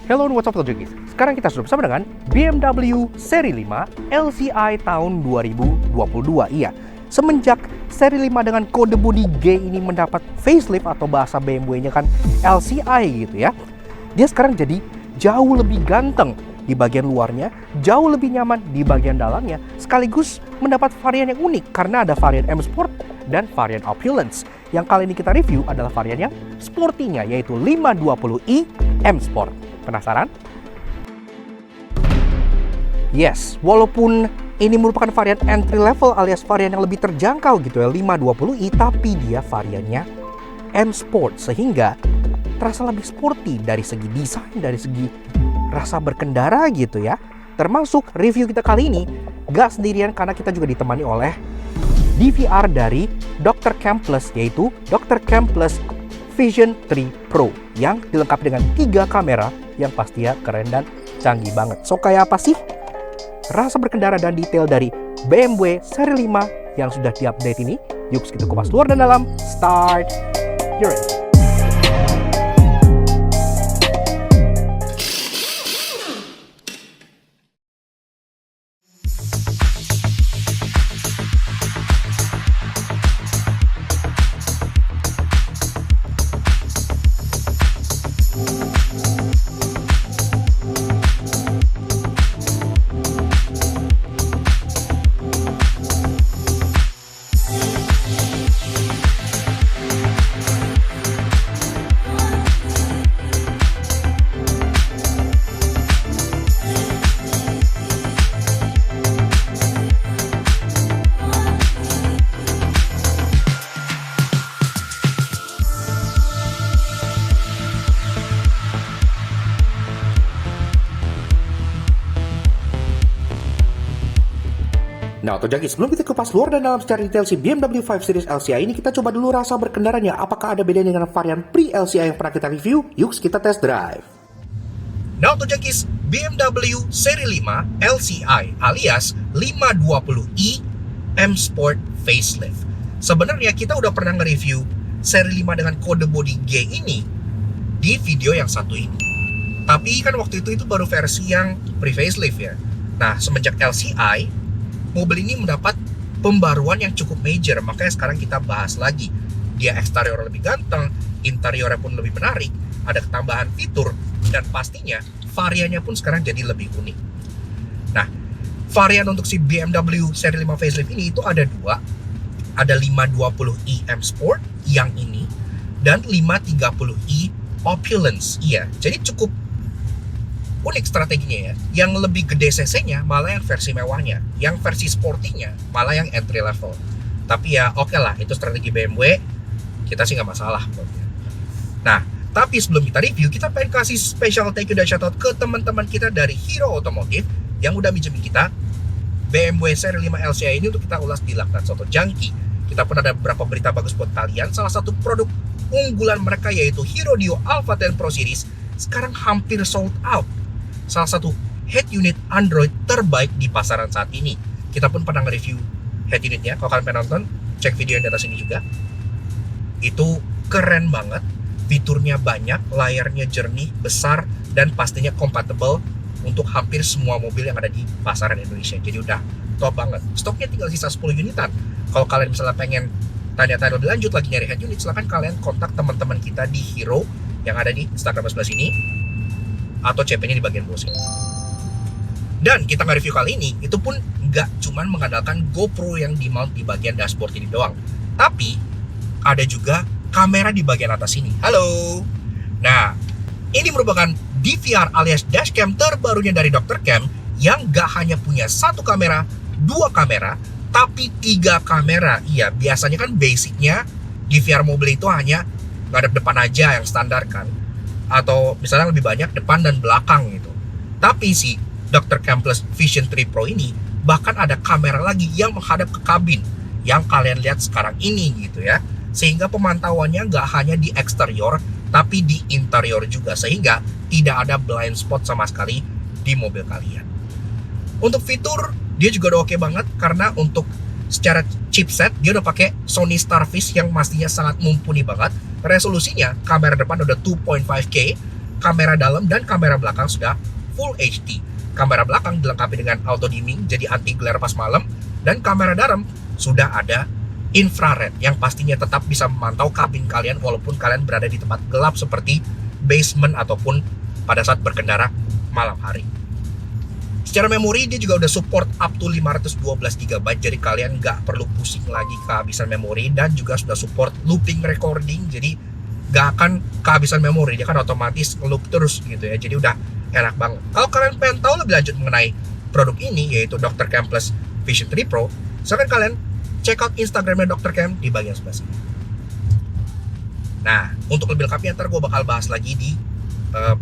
Hello and what's up Jokis. Sekarang kita sudah bersama dengan BMW seri 5 LCI tahun 2022. Iya, semenjak seri 5 dengan kode bodi G ini mendapat facelift atau bahasa BMW-nya kan LCI gitu ya. Dia sekarang jadi jauh lebih ganteng di bagian luarnya, jauh lebih nyaman di bagian dalamnya, sekaligus mendapat varian yang unik karena ada varian M Sport dan varian Opulence. Yang kali ini kita review adalah varian yang sportinya, yaitu 520i M Sport. Penasaran? Yes, walaupun ini merupakan varian entry level alias varian yang lebih terjangkau gitu ya, 520i, tapi dia variannya M Sport sehingga terasa lebih sporty dari segi desain, dari segi rasa berkendara gitu ya. Termasuk review kita kali ini gak sendirian karena kita juga ditemani oleh DVR dari Dr. Cam Plus, yaitu Dr. Cam Plus Vision 3 Pro yang dilengkapi dengan 3 kamera yang pastinya keren dan canggih banget. So kayak apa sih rasa berkendara dan detail dari BMW seri 5 yang sudah diupdate ini? Yuk kita kupas luar dan dalam. Start your engine. Nah, Jokis, sebelum kita kupas luar dan dalam secara detail si BMW 5 Series LCI ini, kita coba dulu rasa berkendaranya. Apakah ada bedanya dengan varian pre-LCI yang pernah kita review? Yuk kita test drive. Nah, Jokis, BMW seri 5 LCI alias 520i M Sport Facelift. Sebenarnya kita udah pernah nge-review seri 5 dengan kode bodi G ini di video yang satu ini. Tapi kan waktu itu baru versi yang pre-facelift ya. Nah, semenjak LCI, mobil ini mendapat pembaruan yang cukup major, makanya sekarang kita bahas lagi. Dia eksterior lebih ganteng, interiornya pun lebih menarik, ada ketambahan fitur, dan pastinya variannya pun sekarang jadi lebih unik. Nah, varian untuk si BMW seri 5 facelift ini itu ada dua. Ada 520i M Sport yang ini, dan 530i Opulence. Iya, jadi cukup unik strateginya ya. Yang lebih gede cc-nya malah yang versi mewahnya, yang versi sportinya malah yang entry level. Tapi ya oke lah, itu strategi BMW, kita sih nggak masalah. Nah, tapi sebelum kita review, kita pengen kasih special thank you dan shoutout ke teman-teman kita dari Hero Automotive yang udah minjemin kita BMW seri 5 LCI ini untuk kita ulas di Laknat Soto Jangki. Kita pun ada beberapa berita bagus buat kalian. Salah satu produk unggulan mereka yaitu Hero Dio Alpha 10 Pro Series sekarang hampir sold out. Salah satu head unit Android terbaik di pasaran saat ini. Kita pun pernah nge-review head unitnya. Kalau kalian pengen nonton, cek video yang di atas ini juga. Itu keren banget. Fiturnya banyak, layarnya jernih, besar, dan pastinya compatible untuk hampir semua mobil yang ada di pasaran Indonesia. Jadi udah top banget. Stoknya tinggal sisa 10 unitan. Kalau kalian misalnya pengen tanya-tanya lebih lanjut lagi nyari head unit, silahkan kalian kontak teman-teman kita di Hero yang ada di Instagram sebelah sini, atau CP-nya di bagian bawah sini. Dan kita nge-review kali ini, itu pun nggak cuman mengandalkan GoPro yang di-mount di bagian dashboard ini doang. Tapi, ada juga kamera di bagian atas ini. Halo! Nah, ini merupakan DVR alias dashcam terbarunya dari Dr. Cam yang nggak hanya punya 1 kamera, 2 kamera, tapi 3 kamera. Iya, biasanya kan basicnya DVR mobil itu hanya ngadep depan aja yang standar kan. Atau misalnya lebih banyak depan dan belakang gitu. Tapi si Dr. Cam Plus Vision 3 Pro ini bahkan ada kamera lagi yang menghadap ke kabin yang kalian lihat sekarang ini gitu ya. Sehingga pemantauannya nggak hanya di eksterior tapi di interior juga, sehingga tidak ada blind spot sama sekali di mobil kalian. Untuk fitur dia juga udah oke banget karena untuk secara chipset dia udah pakai Sony Starfish yang pastinya sangat mumpuni banget. Resolusinya kamera depan udah 2.5K, kamera dalam dan kamera belakang sudah Full HD. Kamera belakang dilengkapi dengan auto dimming, jadi anti glare pas malam, dan kamera dalam sudah ada infrared yang pastinya tetap bisa memantau kabin kalian walaupun kalian berada di tempat gelap seperti basement ataupun pada saat berkendara malam hari. Secara memori dia juga udah support up to 512 GB, jadi kalian nggak perlu pusing lagi kehabisan memori, dan juga sudah support looping recording, jadi nggak akan kehabisan memori, dia kan otomatis loop terus gitu ya, jadi udah enak banget. Kalau kalian pengen tahu lebih lanjut mengenai produk ini, yaitu Dr. Cam Plus Vision 3 Pro, silakan kalian check out Instagramnya Dr. Cam di bagian sebelah sini. Nah, untuk lebih lengkapnya ntar gue bakal bahas lagi di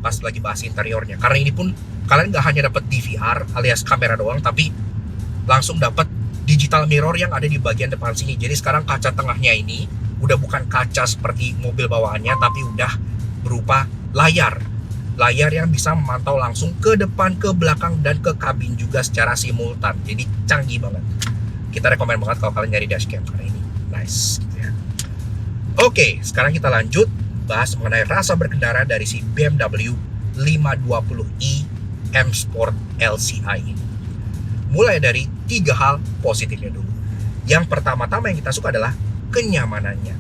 pas lagi bahas interiornya, karena ini pun kalian nggak hanya dapat DVR alias kamera doang, tapi langsung dapat digital mirror yang ada di bagian depan sini. Jadi sekarang kaca tengahnya ini udah bukan kaca seperti mobil bawaannya, tapi udah berupa layar yang bisa memantau langsung ke depan, ke belakang, dan ke kabin juga secara simultan. Jadi canggih banget. Kita rekomen banget kalau kalian nyari dashcam karena ini nice gitu ya. Oke, sekarang kita lanjut bahas mengenai rasa berkendara dari si BMW 520i M Sport LCI ini. Mulai dari 3 hal positifnya dulu. Yang pertama-tama yang kita suka adalah kenyamanannya.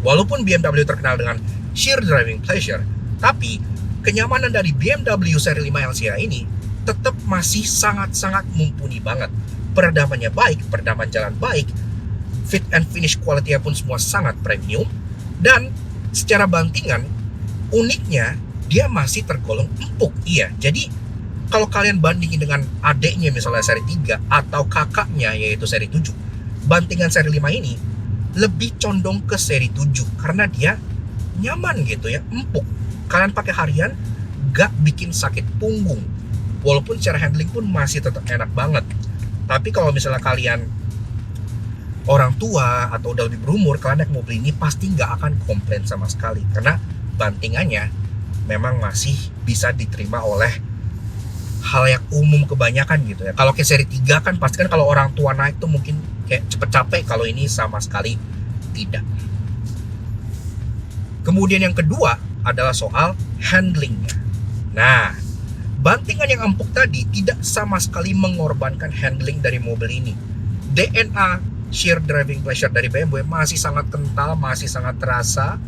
Walaupun BMW terkenal dengan sheer driving pleasure, tapi kenyamanan dari BMW seri 5 LCI ini tetap masih sangat-sangat mumpuni banget. Peredamannya baik, peredaman jalan baik, fit and finish quality-nya pun semua sangat premium, dan secara bantingan, uniknya dia masih tergolong empuk. Iya, jadi kalau kalian bandingin dengan adeknya misalnya seri 3 atau kakaknya yaitu seri 7, bantingan seri 5 ini lebih condong ke seri 7 karena dia nyaman gitu ya, empuk. Kalian pakai harian gak bikin sakit punggung, walaupun secara handling pun masih tetap enak banget. Tapi kalau misalnya kalian orang tua atau udah lebih berumur, kalian naik mobil ini pasti gak akan komplain sama sekali, karena bantingannya memang masih bisa diterima oleh halayak umum kebanyakan gitu ya. Kalau ke seri 3 kan pasti kan kalau orang tua naik tuh mungkin kayak cepet capek, kalau ini sama sekali tidak. Kemudian yang kedua adalah soal handlingnya. Nah, bantingan yang empuk tadi tidak sama sekali mengorbankan handling dari mobil ini. DNA sheer driving pleasure dari BMW masih sangat kental, masih sangat terasa,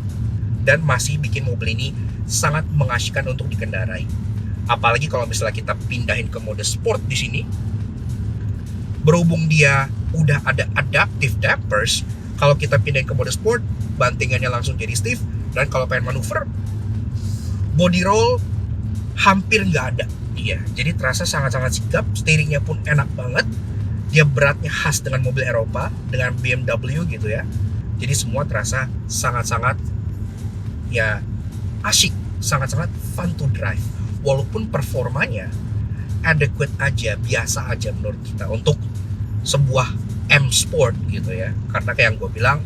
dan masih bikin mobil ini sangat mengasyikkan untuk dikendarai. Apalagi kalau misalnya kita pindahin ke mode sport di sini, berhubung dia udah ada adaptive dampers, kalau kita pindahin ke mode sport, bantingannya langsung jadi stiff, dan kalau pengen manuver, body roll hampir nggak ada. Iya, jadi terasa sangat-sangat sigap, steeringnya pun enak banget. Dia beratnya khas dengan mobil Eropa, dengan BMW gitu ya. Jadi semua terasa sangat-sangat ya asyik, sangat-sangat fun to drive. Walaupun performanya adequate aja, biasa aja menurut kita untuk sebuah M Sport gitu ya. Karena kayak yang gue bilang,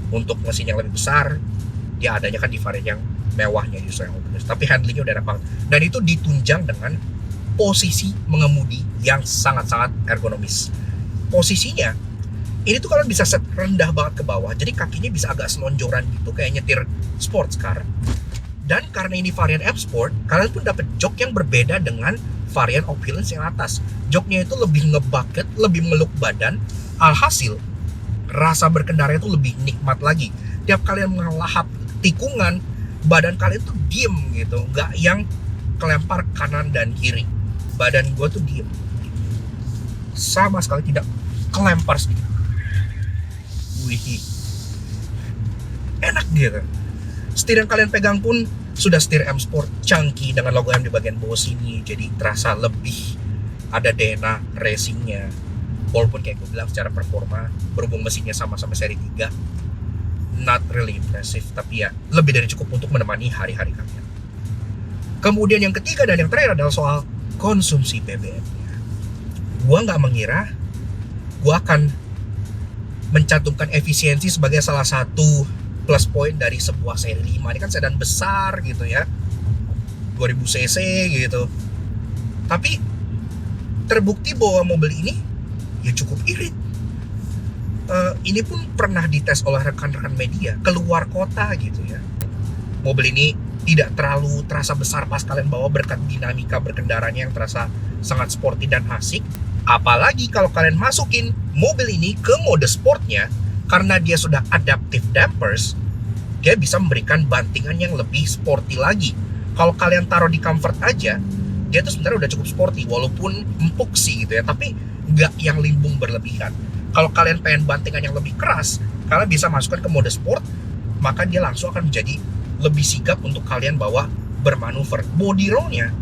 untuk mesin yang lebih besar, dia adanya kan di varian yang mewahnya justru yang optimis. Tapi handlingnya udah enak banget. Dan itu ditunjang dengan posisi mengemudi yang sangat-sangat ergonomis. Posisinya, ini tuh kalian bisa set rendah banget ke bawah, jadi kakinya bisa agak selonjoran gitu, kayak nyetir sports car. Dan karena ini varian M Sport, kalian pun dapat jok yang berbeda dengan varian Opulence yang atas. Joknya itu lebih ngebucket, lebih meluk badan. Alhasil, rasa berkendara itu lebih nikmat lagi. Tiap kalian melahap tikungan, badan kalian tuh diem gitu, nggak yang kelempar kanan dan kiri. Badan gue tuh diem, sama sekali tidak kelempar sedikit. Wih, enak gitu. Setir yang kalian pegang pun sudah setir M Sport chunky dengan logo M di bagian bawah sini, jadi terasa lebih ada DNA racingnya. Walaupun kayak gue bilang secara performa, berhubung mesinnya sama-sama seri 3, not really impressive, tapi ya lebih dari cukup untuk menemani hari-hari kalian. Kemudian yang ketiga dan yang terakhir adalah soal konsumsi BBM-nya. Gua nggak mengira gua akan mencantumkan efisiensi sebagai salah satu plus point dari sebuah seri 5. Ini kan sedan besar gitu ya, 2000 cc gitu. Tapi terbukti bahwa mobil ini ya cukup irit. Ini pun pernah dites oleh rekan-rekan media keluar kota gitu ya. Mobil ini tidak terlalu terasa besar pas kalian bawa berkat dinamika berkendaranya yang terasa sangat sporty dan asik. Apalagi kalau kalian masukin mobil ini ke mode sportnya, karena dia sudah adaptive dampers, dia bisa memberikan bantingan yang lebih sporty lagi. Kalau kalian taruh di comfort aja, dia tuh sebenarnya udah cukup sporty, walaupun empuk sih gitu ya, tapi nggak yang limbung berlebihan. Kalau kalian pengen bantingan yang lebih keras, kalian bisa masukkan ke mode sport, maka dia langsung akan menjadi lebih sigap untuk kalian bawa bermanuver. Body roll-nya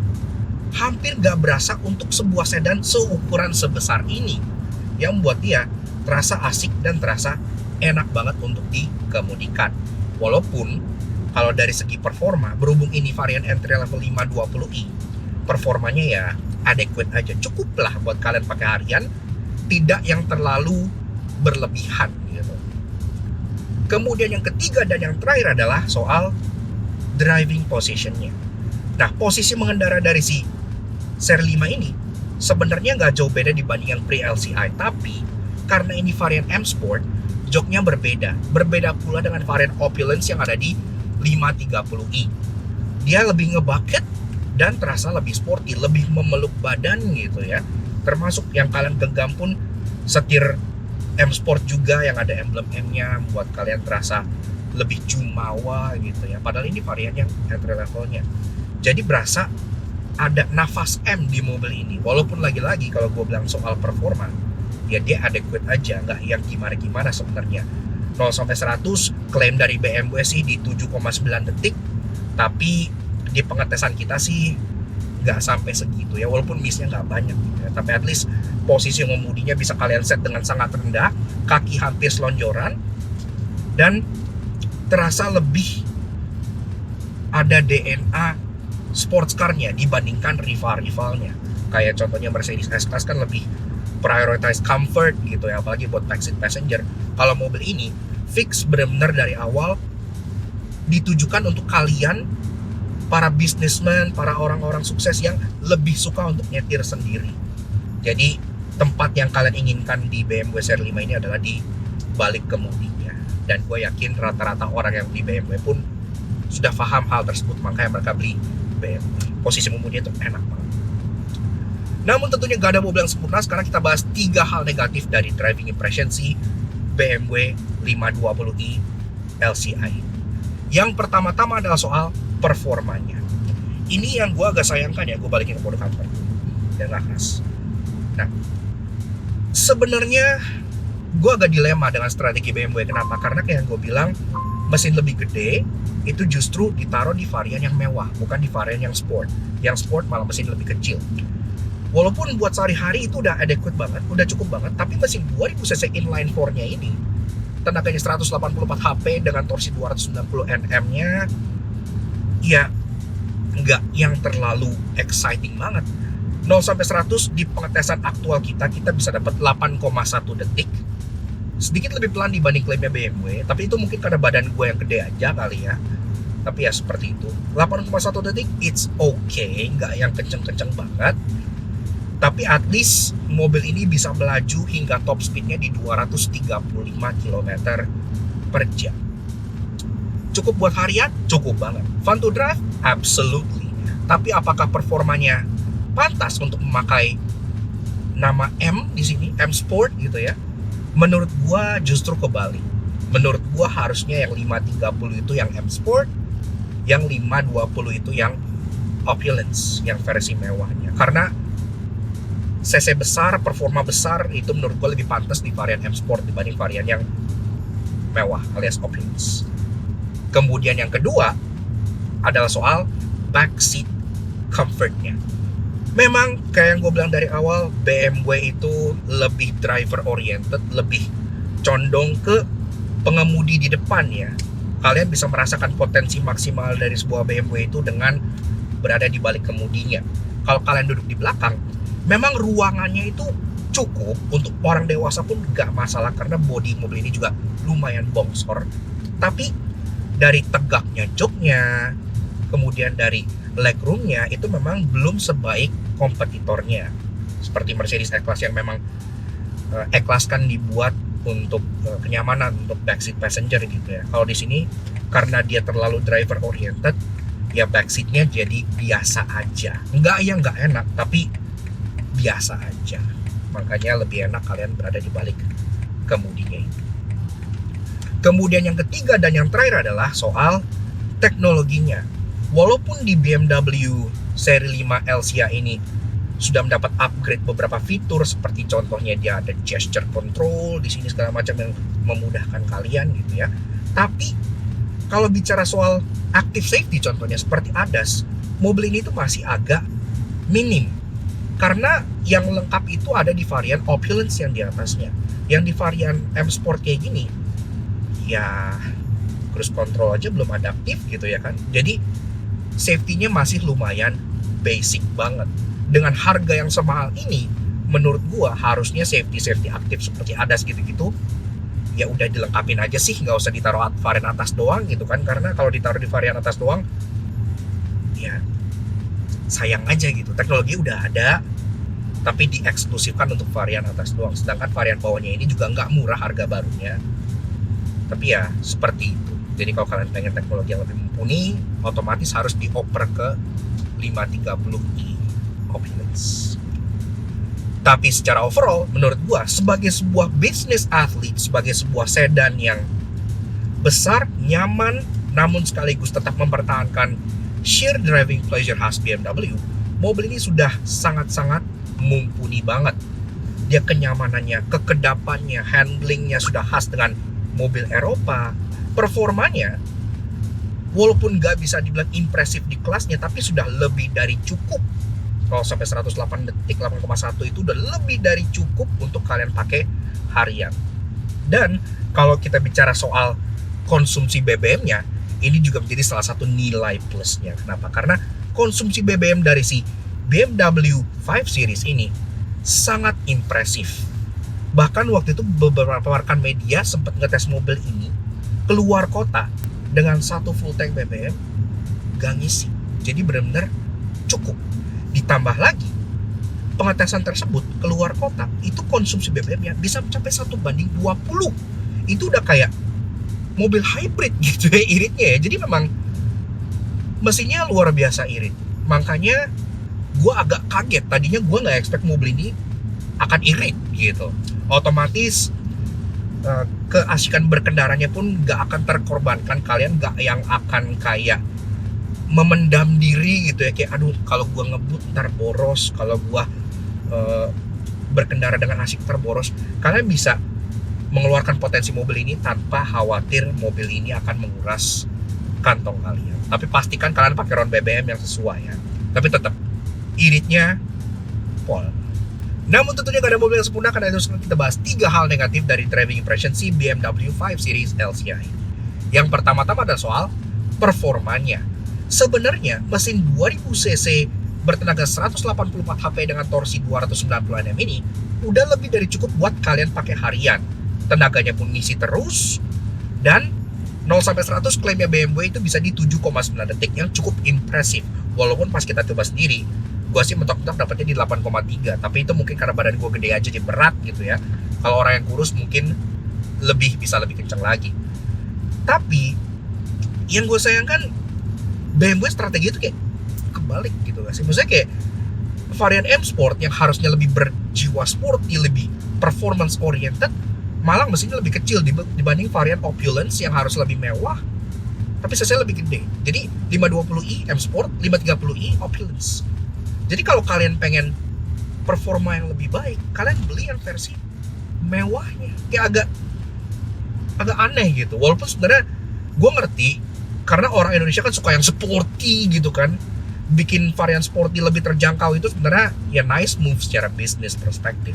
hampir gak berasa untuk sebuah sedan seukuran sebesar ini, yang membuat dia terasa asik dan terasa enak banget untuk dikemudikan. Walaupun kalau dari segi performa, berhubung ini varian entry level 520i, performanya ya adequate aja, cukup lah buat kalian pakai harian, tidak yang terlalu berlebihan gitu. Kemudian yang ketiga dan yang terakhir adalah soal driving positionnya. Nah, posisi mengendara dari si seri 5 ini sebenarnya nggak jauh beda dibanding yang pre-LCI, tapi karena ini varian M Sport, joknya berbeda. Berbeda pula dengan varian Opulence yang ada di 530i. Dia lebih ngebucket dan terasa lebih sporty, lebih memeluk badan gitu ya. Termasuk yang kalian genggam pun setir M Sport juga yang ada emblem M-nya, buat kalian terasa lebih jumawa gitu ya. Padahal ini varian yang entry levelnya. Jadi berasa ada nafas M di mobil ini. Walaupun lagi-lagi kalau gue bilang soal performa, ya dia adequate aja, nggak yang gimana-gimana sebenarnya. 0-100 klaim dari BMW sih di 7,9 detik, tapi di pengetesan kita sih nggak sampai segitu ya, walaupun missnya nggak banyak gitu ya. Tapi at least posisi mengemudinya bisa kalian set dengan sangat rendah, kaki hampir selonjoran, dan terasa lebih ada DNA sports car-nya dibandingkan rival-rivalnya. Kayak contohnya Mercedes S-Class kan lebih prioritize comfort gitu ya, apalagi buat backseat passenger. Kalau mobil ini fix benar-benar dari awal ditujukan untuk kalian, para businessman, para orang-orang sukses yang lebih suka untuk nyetir sendiri. Jadi tempat yang kalian inginkan di BMW seri 5 ini adalah di balik kemudinya. Dan gue yakin rata-rata orang yang beli BMW pun sudah paham hal tersebut, makanya mereka beli BMW. Posisi mengemudi itu enak banget. Namun tentunya gak ada mobil yang sempurna. Sekarang kita bahas 3 hal negatif dari driving impression si BMW 520i LCI. Yang pertama-tama adalah soal performanya. Ini yang gue agak sayangkan ya, gue balikin ke mode comfort dan gak keras. Nah, sebenarnya gue agak dilema dengan strategi BMW. Kenapa? Karena kayak yang gue bilang, mesin lebih gede itu justru ditaruh di varian yang mewah, bukan di varian yang sport. Yang sport malah mesin lebih kecil. Walaupun buat sehari-hari itu udah adequate banget, udah cukup banget, tapi mesin 2000cc inline 4-nya ini, tenaganya 184 HP dengan torsi 290 Nm-nya, ya nggak yang terlalu exciting banget. 0-100 di pengetesan aktual kita bisa dapat 8,1 detik. Sedikit lebih pelan dibanding klaimnya BMW, tapi itu mungkin karena badan gue yang gede aja kali ya. Tapi ya seperti itu. 8,1 detik, it's okay, nggak yang kenceng-kenceng banget. Tapi at least mobil ini bisa melaju hingga top speednya di 235 km per jam. Cukup buat harian? Cukup banget. Fun to drive? Absolutely. Tapi apakah performanya pantas untuk memakai nama M di sini, M Sport gitu ya? Menurut gua justru kebalik. Menurut gua harusnya yang 530 itu yang M Sport, yang 520 itu yang Opulence, yang versi mewahnya. Karena cc besar, performa besar itu menurut gua lebih pantas di varian M Sport dibanding varian yang mewah alias Opulence. Kemudian yang kedua adalah soal backseat comfortnya. Memang kayak yang gue bilang dari awal, BMW itu lebih driver oriented, lebih condong ke pengemudi di depan ya. Kalian bisa merasakan potensi maksimal dari sebuah BMW itu dengan berada di balik kemudinya. Kalau kalian duduk di belakang, memang ruangannya itu cukup untuk orang dewasa pun gak masalah, karena bodi mobil ini juga lumayan bongsor. Tapi dari tegaknya joknya, kemudian dari legroomnya itu memang belum sebaik kompetitornya seperti Mercedes E-Class yang memang E-Class kan dibuat untuk kenyamanan, untuk backseat passenger gitu ya. Kalau di sini karena dia terlalu driver oriented, ya backseatnya jadi biasa aja. Enggak yang nggak enak, tapi biasa aja. Makanya lebih enak kalian berada di balik kemudinya. Kemudian yang ketiga dan yang terakhir adalah soal teknologinya. Walaupun di BMW seri 5 LCA ini sudah mendapat upgrade beberapa fitur, seperti contohnya dia ada gesture control di sini segala macam yang memudahkan kalian gitu ya. Tapi kalau bicara soal active safety contohnya seperti ADAS, mobil ini tuh masih agak minim. Karena yang lengkap itu ada di varian Opulence yang di atasnya. Yang di varian M Sport kayak gini, ya cruise control aja belum adaptif gitu ya kan. Jadi safety-nya masih lumayan basic banget. Dengan harga yang semahal ini, menurut gua harusnya safety aktif seperti ADAS gitu-gitu ya udah dilengkapin aja sih, nggak usah ditaruh varian atas doang gitu kan. Karena kalau ditaruh di varian atas doang ya sayang aja gitu. Teknologi udah ada tapi dieksklusifkan untuk varian atas doang, sedangkan varian bawahnya ini juga nggak murah harga barunya. Tapi ya seperti itu. Jadi kalau kalian pengen teknologi yang lebih mumpuni, otomatis harus dioper ke 530i Opulence. Tapi secara overall, menurut gua sebagai sebuah business athlete, sebagai sebuah sedan yang besar, nyaman, namun sekaligus tetap mempertahankan sheer driving pleasure khas BMW, mobil ini sudah sangat-sangat mumpuni banget. Dia kenyamanannya, kekedapannya, handlingnya sudah khas dengan mobil Eropa. Performanya, walaupun nggak bisa dibilang impresif di kelasnya, tapi sudah lebih dari cukup. Kalau sampai 108 detik 8,1 itu udah lebih dari cukup untuk kalian pakai harian. Dan kalau kita bicara soal konsumsi BBM-nya, ini juga menjadi salah satu nilai plusnya. Kenapa? Karena konsumsi BBM dari si BMW 5 Series ini sangat impresif. Bahkan waktu itu beberapa rekan media sempat ngetes mobil ini keluar kota dengan satu full tank BBM gak ngisi. Jadi benar-benar cukup. Ditambah lagi, pengetesan tersebut keluar kota itu konsumsi BBM-nya bisa mencapai 1:20. Itu udah kayak mobil hybrid gitu ya iritnya ya. Jadi memang mesinnya luar biasa irit. Makanya gue agak kaget. Tadinya gue nggak expect mobil ini akan irit gitu. Otomatis keasikan berkendaranya pun nggak akan terkorbankan. Kalian nggak yang akan kayak memendam diri gitu ya, kayak aduh kalau gua ngebut ntar boros, kalau gua berkendara dengan asik ntar boros. Kalian bisa mengeluarkan potensi mobil ini tanpa khawatir mobil ini akan menguras kantong kalian. Tapi pastikan kalian pakai ron BBM yang sesuai ya. Tapi tetap iritnya pol. Namun tentunya gak ada mobil yang sempurna, karena itu sekarang kita bahas 3 hal negatif dari driving impression si BMW 5 Series LCA. Yang pertama-tama adalah soal performanya. Sebenarnya mesin 2000 cc bertenaga 184 HP dengan torsi 290 Nm ini udah lebih dari cukup buat kalian pakai harian. Tenaganya pun ngisi terus, dan 0-100 klaimnya BMW itu bisa di 7,9 detik yang cukup impresif. Walaupun pas kita coba sendiri, gue sih mentok-mentok dapetnya di 8,3, tapi itu mungkin karena badan gue gede aja jadi berat gitu ya. Kalau orang yang kurus mungkin bisa lebih kencang lagi. Tapi yang gue sayangkan, BMW strategi itu kayak kebalik gitu gak sih? Maksudnya kayak varian M Sport yang harusnya lebih berjiwa sporty, lebih performance oriented, malah mesinnya lebih kecil dibanding varian Opulence yang harus lebih mewah tapi cc lebih gede. Jadi 520i M Sport, 530i Opulence. Jadi kalau kalian pengen performa yang lebih baik, kalian beli yang versi mewahnya. Kayak agak aneh gitu. Walaupun sebenarnya gue ngerti, karena orang Indonesia kan suka yang sporty gitu kan. Bikin varian sporty lebih terjangkau itu sebenarnya ya nice move secara bisnis perspektif.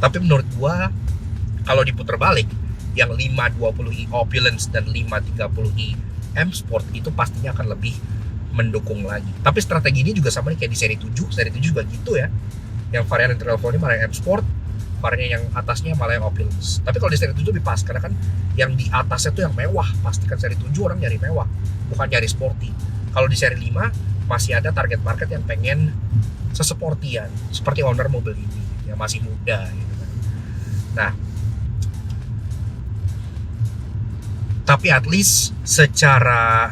Tapi menurut gua kalau diputar balik, yang 520i Opulence dan 530i M Sport itu pastinya akan lebih mendukung lagi. Tapi strategi ini juga sama nih kayak di seri 7 juga gitu ya. Yang varian entry level ini malah yang M Sport, varian yang atasnya malah yang Opulence. Tapi kalau di seri 7 lebih pas, karena kan yang di atasnya tuh yang mewah. Pastikan seri 7 orang nyari mewah, bukan nyari sporty. Kalau di seri 5 masih ada target market yang pengen sesportian, seperti owner mobil ini yang masih muda gitu kan. Nah, tapi at least secara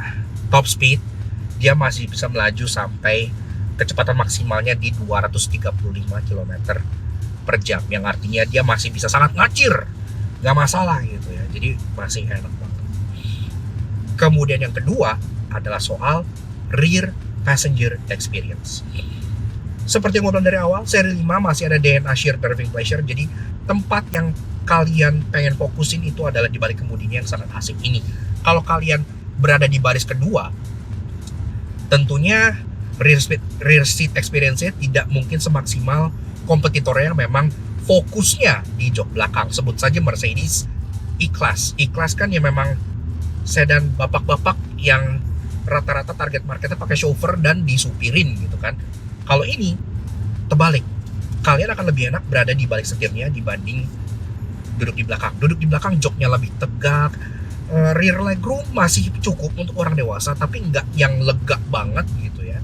top speed dia masih bisa melaju sampai kecepatan maksimalnya di 235 km per jam, yang artinya dia masih bisa sangat ngacir, nggak masalah gitu ya, jadi masih enak banget. Kemudian yang kedua adalah soal rear passenger experience. Seperti yang gue bilang dari awal, seri 5 masih ada DNA shared driving pleasure, jadi tempat yang kalian pengen fokusin itu adalah di balik kemudinya yang sangat asik ini. Kalau kalian berada di baris kedua, tentunya rear seat experience-nya tidak mungkin semaksimal kompetitornya yang memang fokusnya di jok belakang. Sebut saja Mercedes E-Class. E-Class kan ya memang sedan bapak-bapak yang rata-rata target marketnya pakai chauffeur dan disupirin gitu kan. Kalau ini terbalik, kalian akan lebih enak berada di balik setirnya dibanding duduk di belakang. Duduk di belakang joknya lebih tegak, rear legroom masih cukup untuk orang dewasa, tapi nggak yang lega banget gitu ya.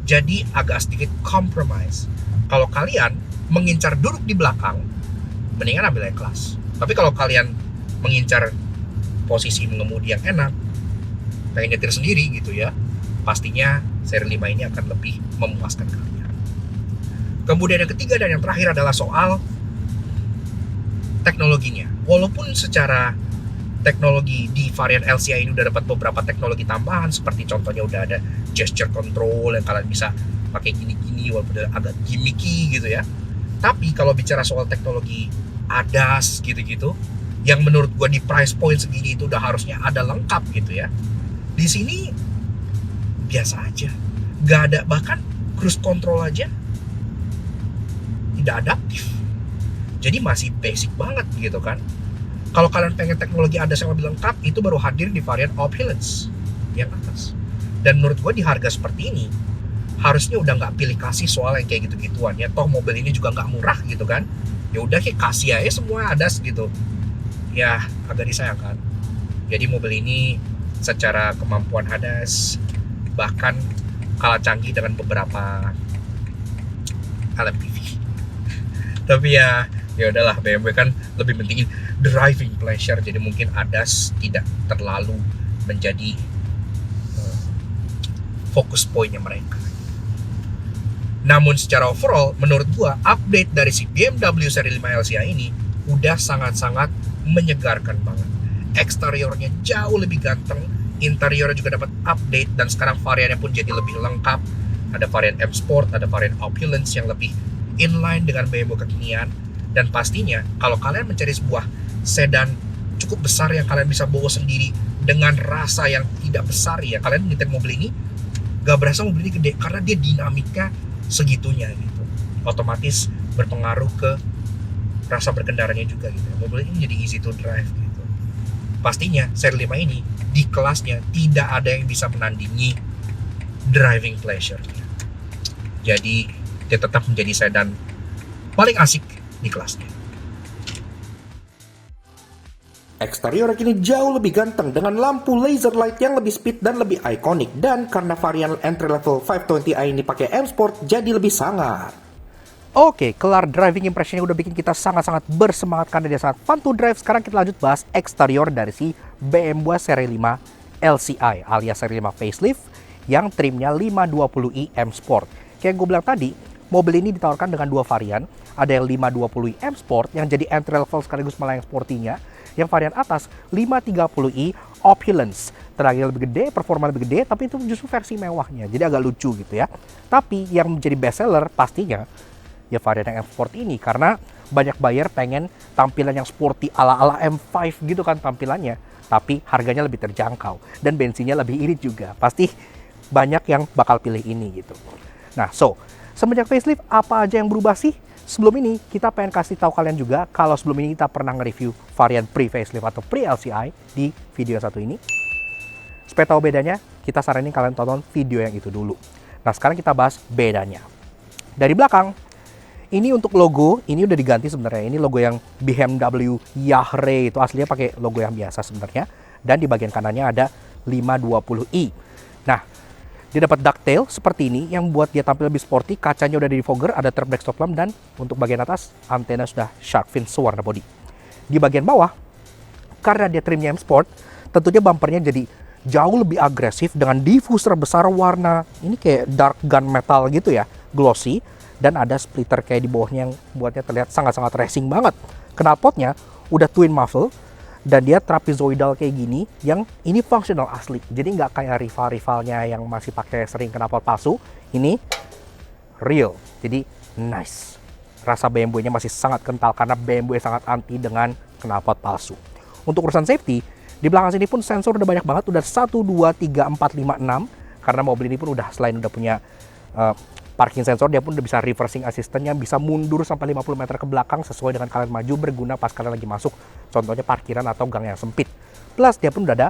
Jadi agak sedikit compromise. Kalau kalian mengincar duduk di belakang, mendingan ambil E-Class. Tapi kalau kalian mengincar posisi mengemudi yang enak, pengen nyetir sendiri gitu ya, pastinya seri 5 ini akan lebih memuaskan kalian. Kemudian yang ketiga dan yang terakhir adalah soal teknologinya. Walaupun secara teknologi di varian LCI ini udah dapat beberapa teknologi tambahan, seperti contohnya udah ada gesture control yang kalian bisa pakai gini-gini walaupun agak gimmicky gitu ya. Tapi kalau bicara soal teknologi ADAS gitu-gitu, yang menurut gua di price point segini itu udah harusnya ada lengkap gitu ya. Di sini biasa aja, nggak ada, bahkan cruise control aja tidak adaptif. Jadi masih basic banget gitu kan. Kalau kalian pengen teknologi ADAS yang lebih lengkap, itu baru hadir di varian Opulence yang atas. Dan menurut gue di harga seperti ini, harusnya udah nggak pilih kasih soal yang kayak gitu-gituan ya. Toh mobil ini juga nggak murah gitu kan. Ya udah kayak kasih aja semua ADAS gitu. Ya agak disayangkan. Jadi mobil ini secara kemampuan ADAS bahkan kalah canggih dengan beberapa LMPV. Tapi ya udahlah, BMW kan lebih pentingin driving pleasure, jadi mungkin ADAS tidak terlalu menjadi fokus poinnya mereka. Namun secara overall, menurut gua update dari si BMW seri 5 LCI ini udah sangat-sangat menyegarkan banget. Eksteriornya jauh lebih ganteng, interiornya juga dapat update, dan sekarang variannya pun jadi lebih lengkap. Ada varian M Sport, ada varian Opulence yang lebih inline dengan BMW kekinian. Dan pastinya kalau kalian mencari sebuah sedan cukup besar yang kalian bisa bawa sendiri dengan rasa yang tidak besar ya, kalian nyetir mobil ini gak berasa mobil ini gede karena dia dinamika segitunya gitu. Otomatis berpengaruh ke rasa berkendaranya juga gitu. Mobil ini jadi easy to drive gitu. Pastinya seri 5 ini di kelasnya tidak ada yang bisa menandingi driving pleasure-nya. Jadi dia tetap menjadi sedan paling asik di kelasnya. Eksterior kini jauh lebih ganteng dengan lampu laser light yang lebih speed dan lebih ikonik, dan karena varian entry level 520i ini pakai M Sport jadi lebih sangar. Oke, kelar driving impression udah bikin kita sangat-sangat bersemangat karena dia sangat fun to drive. Sekarang kita lanjut bahas eksterior dari si BMW seri 5 LCI alias seri 5 facelift yang trimnya 520i M Sport. Kayak gue bilang tadi, mobil ini ditawarkan dengan dua varian. Ada yang 520i M Sport yang jadi entry level sekaligus malah yang sportinya. Yang varian atas 530i Opulence. Tenaganya lebih gede, performa lebih gede, tapi itu justru versi mewahnya. Jadi agak lucu gitu ya. Tapi yang menjadi best seller pastinya ya varian yang M Sport ini, karena banyak buyer pengen tampilan yang sporty ala-ala M5 gitu kan tampilannya. Tapi harganya lebih terjangkau dan bensinnya lebih irit juga. Pasti banyak yang bakal pilih ini gitu. Nah, semenjak facelift apa aja yang berubah sih? Sebelum ini kita pengen kasih tahu kalian juga kalau sebelum ini kita pernah nge-review varian pre-facelift atau pre-LCI di video yang satu ini. Supaya tahu bedanya, kita saranin kalian tonton video yang itu dulu. Nah, sekarang kita bahas bedanya. Dari belakang, ini untuk logo, ini udah diganti sebenarnya. Ini logo yang BMW Yahre, itu aslinya pakai logo yang biasa sebenarnya. Dan di bagian kanannya ada 520i. Nah, dia dapat ducktail seperti ini yang buat dia tampil lebih sporty. Kacanya udah di defogger, ada third black stop lamp, dan untuk bagian atas antena sudah shark fin sewarna body. Di bagian bawah, karena dia trimnya M Sport, tentunya bumpernya jadi jauh lebih agresif dengan diffuser besar warna ini kayak dark gunmetal gitu ya, glossy, dan ada splitter kayak di bawahnya yang buatnya terlihat sangat-sangat racing banget. Knalpotnya udah twin muffle dan dia trapezoidal kayak gini, yang ini fungsional asli. Jadi nggak kayak rival-rivalnya yang masih pakai sering knalpot palsu. Ini real, jadi nice. Rasa BMW-nya masih sangat kental karena BMW sangat anti dengan knalpot palsu. Untuk urusan safety, di belakang sini pun sensor udah banyak banget, udah 1, 2, 3, 4, 5, 6. Karena mobil ini pun udah, selain udah punya parking sensor, dia pun udah bisa reversing assistant yang bisa mundur sampai 50 meter ke belakang sesuai dengan kalian maju, berguna pas kalian lagi masuk, contohnya parkiran atau gang yang sempit. Plus dia pun udah ada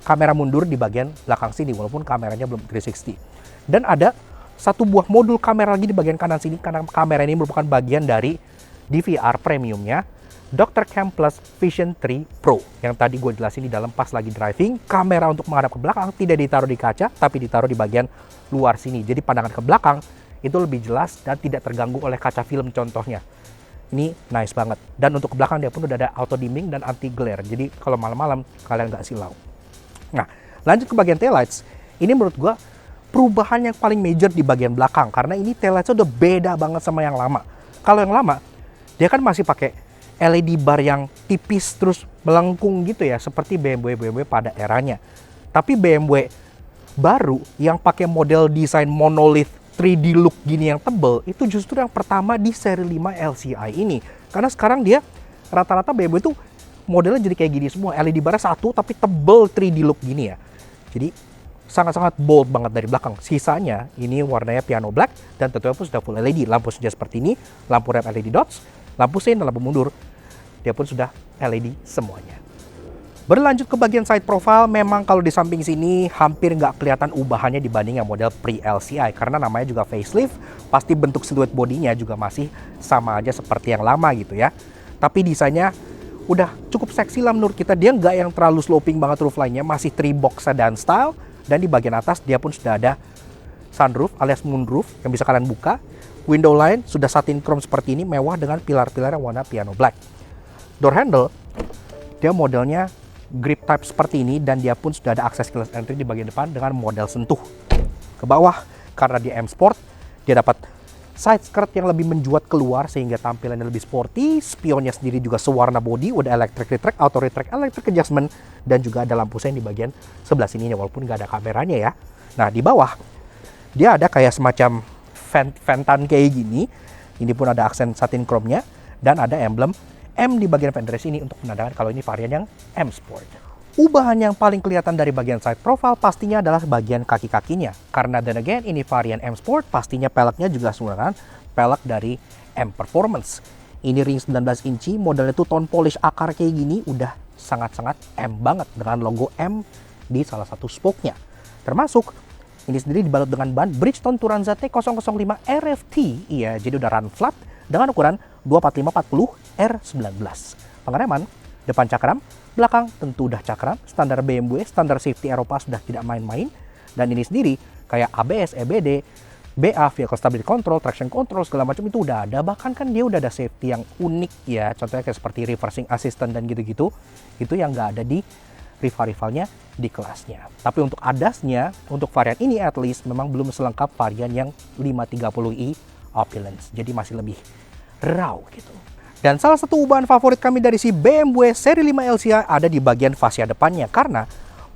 kamera mundur di bagian belakang sini, walaupun kameranya belum 360. Dan ada satu buah modul kamera lagi di bagian kanan sini, karena kamera ini merupakan bagian dari DVR premiumnya Dr. Cam Plus Vision 3 Pro yang tadi gue jelasin di dalam pas lagi driving. Kamera untuk menghadap ke belakang tidak ditaruh di kaca, tapi ditaruh di bagian luar sini. Jadi pandangan ke belakang itu lebih jelas dan tidak terganggu oleh kaca film contohnya. Ini nice banget. Dan untuk ke belakang dia pun udah ada auto dimming dan anti glare. Jadi kalau malam-malam kalian nggak silau. Nah, lanjut ke bagian taillights. Ini menurut gue perubahan yang paling major di bagian belakang, karena ini taillights udah beda banget sama yang lama. Kalau yang lama dia kan masih pakai LED bar yang tipis terus melengkung gitu ya, seperti BMW pada eranya. Tapi BMW baru yang pakai model desain monolith 3D look gini yang tebel, itu justru yang pertama di seri 5 LCI ini. Karena sekarang dia rata-rata BMW itu modelnya jadi kayak gini semua, LED barnya satu tapi tebel 3D look gini ya. Jadi sangat-sangat bold banget dari belakang. Sisanya ini warnanya piano black dan tentunya pun sudah full LED. Lampu senja seperti ini, lampu rem LED dots, lampu sein dan lampu mundur, dia pun sudah LED semuanya. Berlanjut ke bagian side profile, memang kalau di samping sini hampir nggak kelihatan ubahannya dibanding yang model pre-LCI. Karena namanya juga facelift, pasti bentuk siluet bodinya juga masih sama aja seperti yang lama gitu ya. Tapi desainnya udah cukup seksi lah menurut kita. Dia nggak yang terlalu sloping banget roofline-nya, masih 3-box sedan style. Dan di bagian atas dia pun sudah ada sunroof alias moonroof yang bisa kalian buka. Window line sudah satin chrome seperti ini, mewah dengan pilar-pilar yang warna piano black. Door handle, dia modelnya grip type seperti ini dan dia pun sudah ada akses keyless entry di bagian depan dengan model sentuh. Ke bawah, karena dia M Sport, dia dapat side skirt yang lebih menjuat keluar sehingga tampilannya lebih sporty. Spionnya sendiri juga sewarna body, udah electric retract, auto retract, electric adjustment, dan juga ada lampu sein di bagian sebelah sininya walaupun nggak ada kameranya ya. Nah di bawah, dia ada kayak semacam ventan kayak gini. Ini pun ada aksen satin chrome-nya dan ada emblem M di bagian fender ini untuk menandakan kalau ini varian yang M Sport. Ubahan yang paling kelihatan dari bagian side profile pastinya adalah bagian kaki-kakinya. Karena then again ini varian M Sport, pastinya peleknya juga menggunakan pelek dari M Performance. Ini ring 19 inci, modelnya tuh tone polish akar kayak gini, udah sangat-sangat M banget dengan logo M di salah satu spoke-nya. Termasuk ini sendiri dibalut dengan ban Bridgestone Turanza T005 RFT, iya jadi udah run flat dengan ukuran 245/40 R19. Pengereman, depan cakram, belakang tentu udah cakram, standar BMW, standar safety Eropa sudah tidak main-main. Dan ini sendiri kayak ABS, EBD, BA, Vehicle Stability Control, Traction Control, segala macam itu udah ada. Bahkan kan dia udah ada safety yang unik ya, contohnya kayak seperti reversing assistant dan gitu-gitu. Itu yang nggak ada di rival-rivalnya di kelasnya. Tapi untuk ADAS-nya, untuk varian ini at least memang belum selengkap varian yang 530i Opulence. Jadi masih lebih raw gitu. Dan salah satu ubahan favorit kami dari si BMW seri 5 LCI ada di bagian fascia depannya. Karena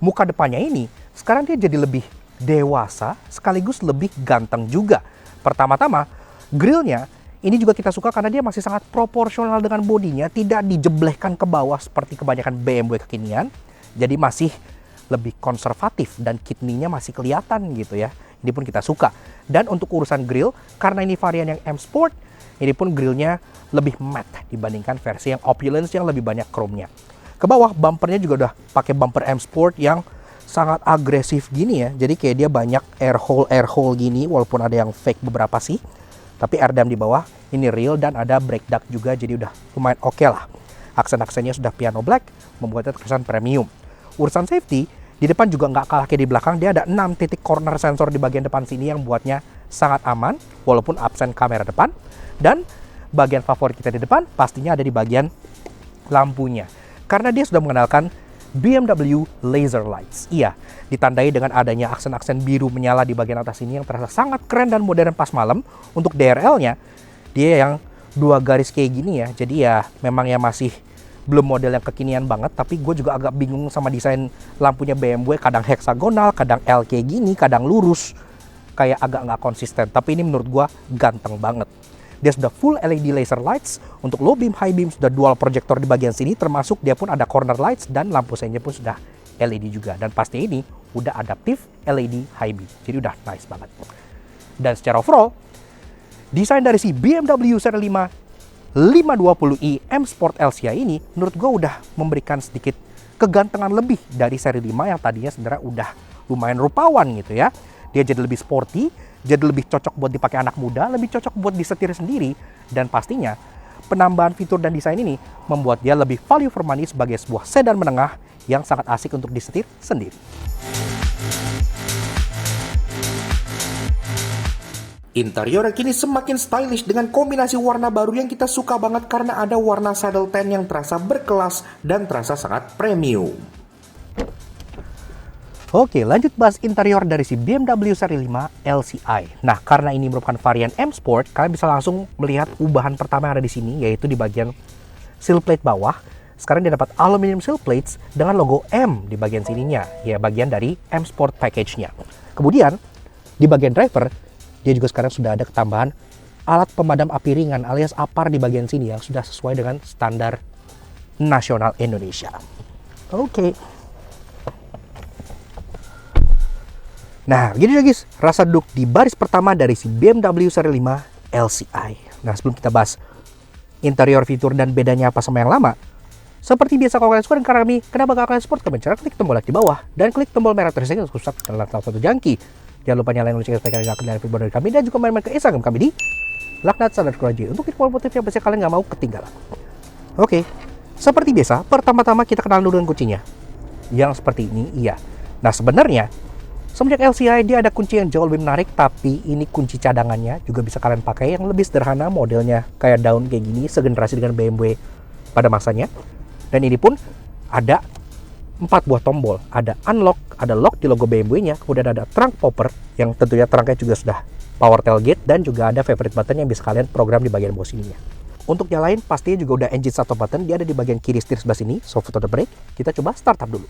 muka depannya ini sekarang dia jadi lebih dewasa sekaligus lebih ganteng juga. Pertama-tama, grillnya ini juga kita suka karena dia masih sangat proporsional dengan bodinya, tidak dijeblehkan ke bawah seperti kebanyakan BMW kekinian. Jadi masih lebih konservatif dan kidney-nya masih kelihatan gitu ya. Ini pun kita suka. Dan untuk urusan grill, karena ini varian yang M Sport, ini pun grillnya lebih matte dibandingkan versi yang Opulence yang lebih banyak chrome-nya. Ke bawah, bumpernya juga udah pakai bumper M Sport yang sangat agresif gini ya. Jadi kayak dia banyak air hole gini, walaupun ada yang fake beberapa sih. Tapi air dam di bawah ini real dan ada brake duct juga, jadi udah lumayan oke lah. Aksen-aksennya sudah piano black, membuatnya terkesan premium. Urusan safety, di depan juga nggak kalah kayak di belakang. Dia ada 6 titik corner sensor di bagian depan sini yang buatnya sangat aman, walaupun absen kamera depan. Dan bagian favorit kita di depan pastinya ada di bagian lampunya. Karena dia sudah mengenalkan BMW Laser Lights. Iya, ditandai dengan adanya aksen-aksen biru menyala di bagian atas ini yang terasa sangat keren dan modern pas malam. Untuk DRL-nya, dia yang 2 garis kayak gini ya. Jadi ya memang ya masih belum model yang kekinian banget, tapi gue juga agak bingung sama desain lampunya BMW. Kadang heksagonal, kadang L kayak gini, kadang lurus. Kayak agak nggak konsisten, tapi ini menurut gue ganteng banget. Dia sudah full LED laser lights, untuk low beam, high beam sudah dual projector di bagian sini, termasuk dia pun ada corner lights dan lampu seinnya pun sudah LED juga. Dan pasti ini udah adaptif LED high beam, jadi udah nice banget. Dan secara overall, desain dari si BMW Seri 5 520i M Sport LCI ini menurut gue udah memberikan sedikit kegantengan lebih dari seri 5 yang tadinya sebenarnya udah lumayan rupawan gitu ya. Dia jadi lebih sporty, jadi lebih cocok buat dipakai anak muda, lebih cocok buat disetir sendiri, dan pastinya penambahan fitur dan desain ini membuat dia lebih value for money sebagai sebuah sedan menengah yang sangat asik untuk disetir sendiri. Interiornya kini semakin stylish dengan kombinasi warna baru yang kita suka banget karena ada warna saddle tan yang terasa berkelas dan terasa sangat premium. Oke, lanjut bahas interior dari si BMW Seri 5 LCI. Nah, karena ini merupakan varian M Sport, kalian bisa langsung melihat ubahan pertama yang ada di sini, yaitu di bagian sill plate bawah. Sekarang dia dapat aluminium sill plates dengan logo M di bagian sininya, ya bagian dari M Sport package-nya. Kemudian, di bagian driver, dia juga sekarang sudah ada ketambahan alat pemadam api ringan alias APAR di bagian sini yang sudah sesuai dengan standar nasional Indonesia. Oke. Nah, gini ya guys, rasa duduk di baris pertama dari si BMW Seri 5 LCI. Nah, sebelum kita bahas interior fitur dan bedanya apa sama yang lama, seperti biasa kalau kalian suka dengan kami, kenapa gak kalian support kami? Cara klik tombol like di bawah dan klik tombol merah tersebut untuk subscribe channel salah satu jangki. Jangan lupa nyalain lonceng supaya kalian gak ketinggalan video dari kami, dan juga main-main ke Instagram kami di laknat_kuraji untuk info motif yang biasanya kalian gak mau ketinggalan. Oke, seperti biasa, pertama-tama kita kenal dulu dengan kuncinya. Yang seperti ini, iya. Nah, sebenarnya semenjak LCI dia ada kunci yang jauh lebih menarik, tapi ini kunci cadangannya juga bisa kalian pakai yang lebih sederhana, modelnya kayak daun kayak gini, segenerasi dengan BMW pada masanya. Dan ini pun ada 4 buah tombol, ada unlock, ada lock di logo BMW-nya, kemudian ada trunk popper yang tentunya trungnya juga sudah power tailgate, dan juga ada favorite button yang bisa kalian program di bagian bawah sininya. Untuk nyalain pastinya juga udah engine start button, dia ada di bagian kiri setir sebelah sini, so foot on the brake. Kita coba startup dulu.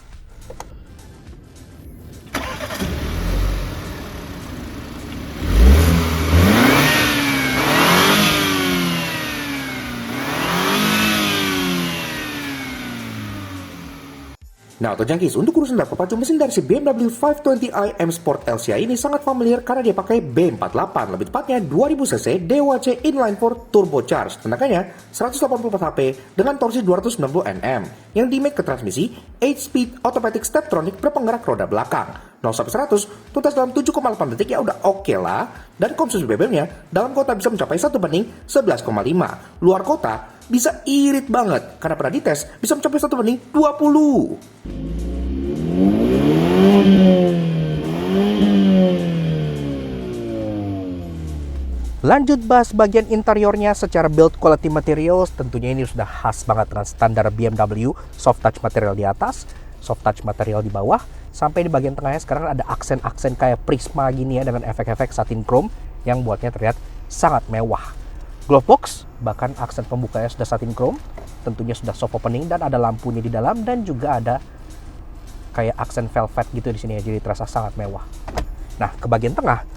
Nah, Auto Junkies, untuk urusan pacu mesin dari si BMW 520i M Sport LCI ini sangat familiar karena dia pakai B48, lebih tepatnya 2000cc DWC Inline 4 Turbocharged. Tenaganya 184 HP dengan torsi 290 Nm yang dimake ke transmisi 8-speed automatic steptronic berpenggerak roda belakang. 0-100 tuntas dalam 7,8 detik ya udah oke lah. Dan konsumsi BBM-nya dalam kota bisa mencapai 1:11,5. Luar kota bisa irit banget karena pernah dites bisa mencapai 1:20. Lanjut bahas bagian interiornya. Secara build quality materials, tentunya ini sudah khas banget dengan standar BMW. Soft touch material di atas, soft touch material di bawah, sampai di bagian tengahnya sekarang ada aksen-aksen kayak prisma gini ya, dengan efek-efek satin chrome yang buatnya terlihat sangat mewah. Glove box, bahkan aksen pembukanya sudah satin chrome, tentunya sudah soft opening dan ada lampunya di dalam, dan juga ada kayak aksen velvet gitu di sini ya, jadi terasa sangat mewah. Nah, ke bagian tengah,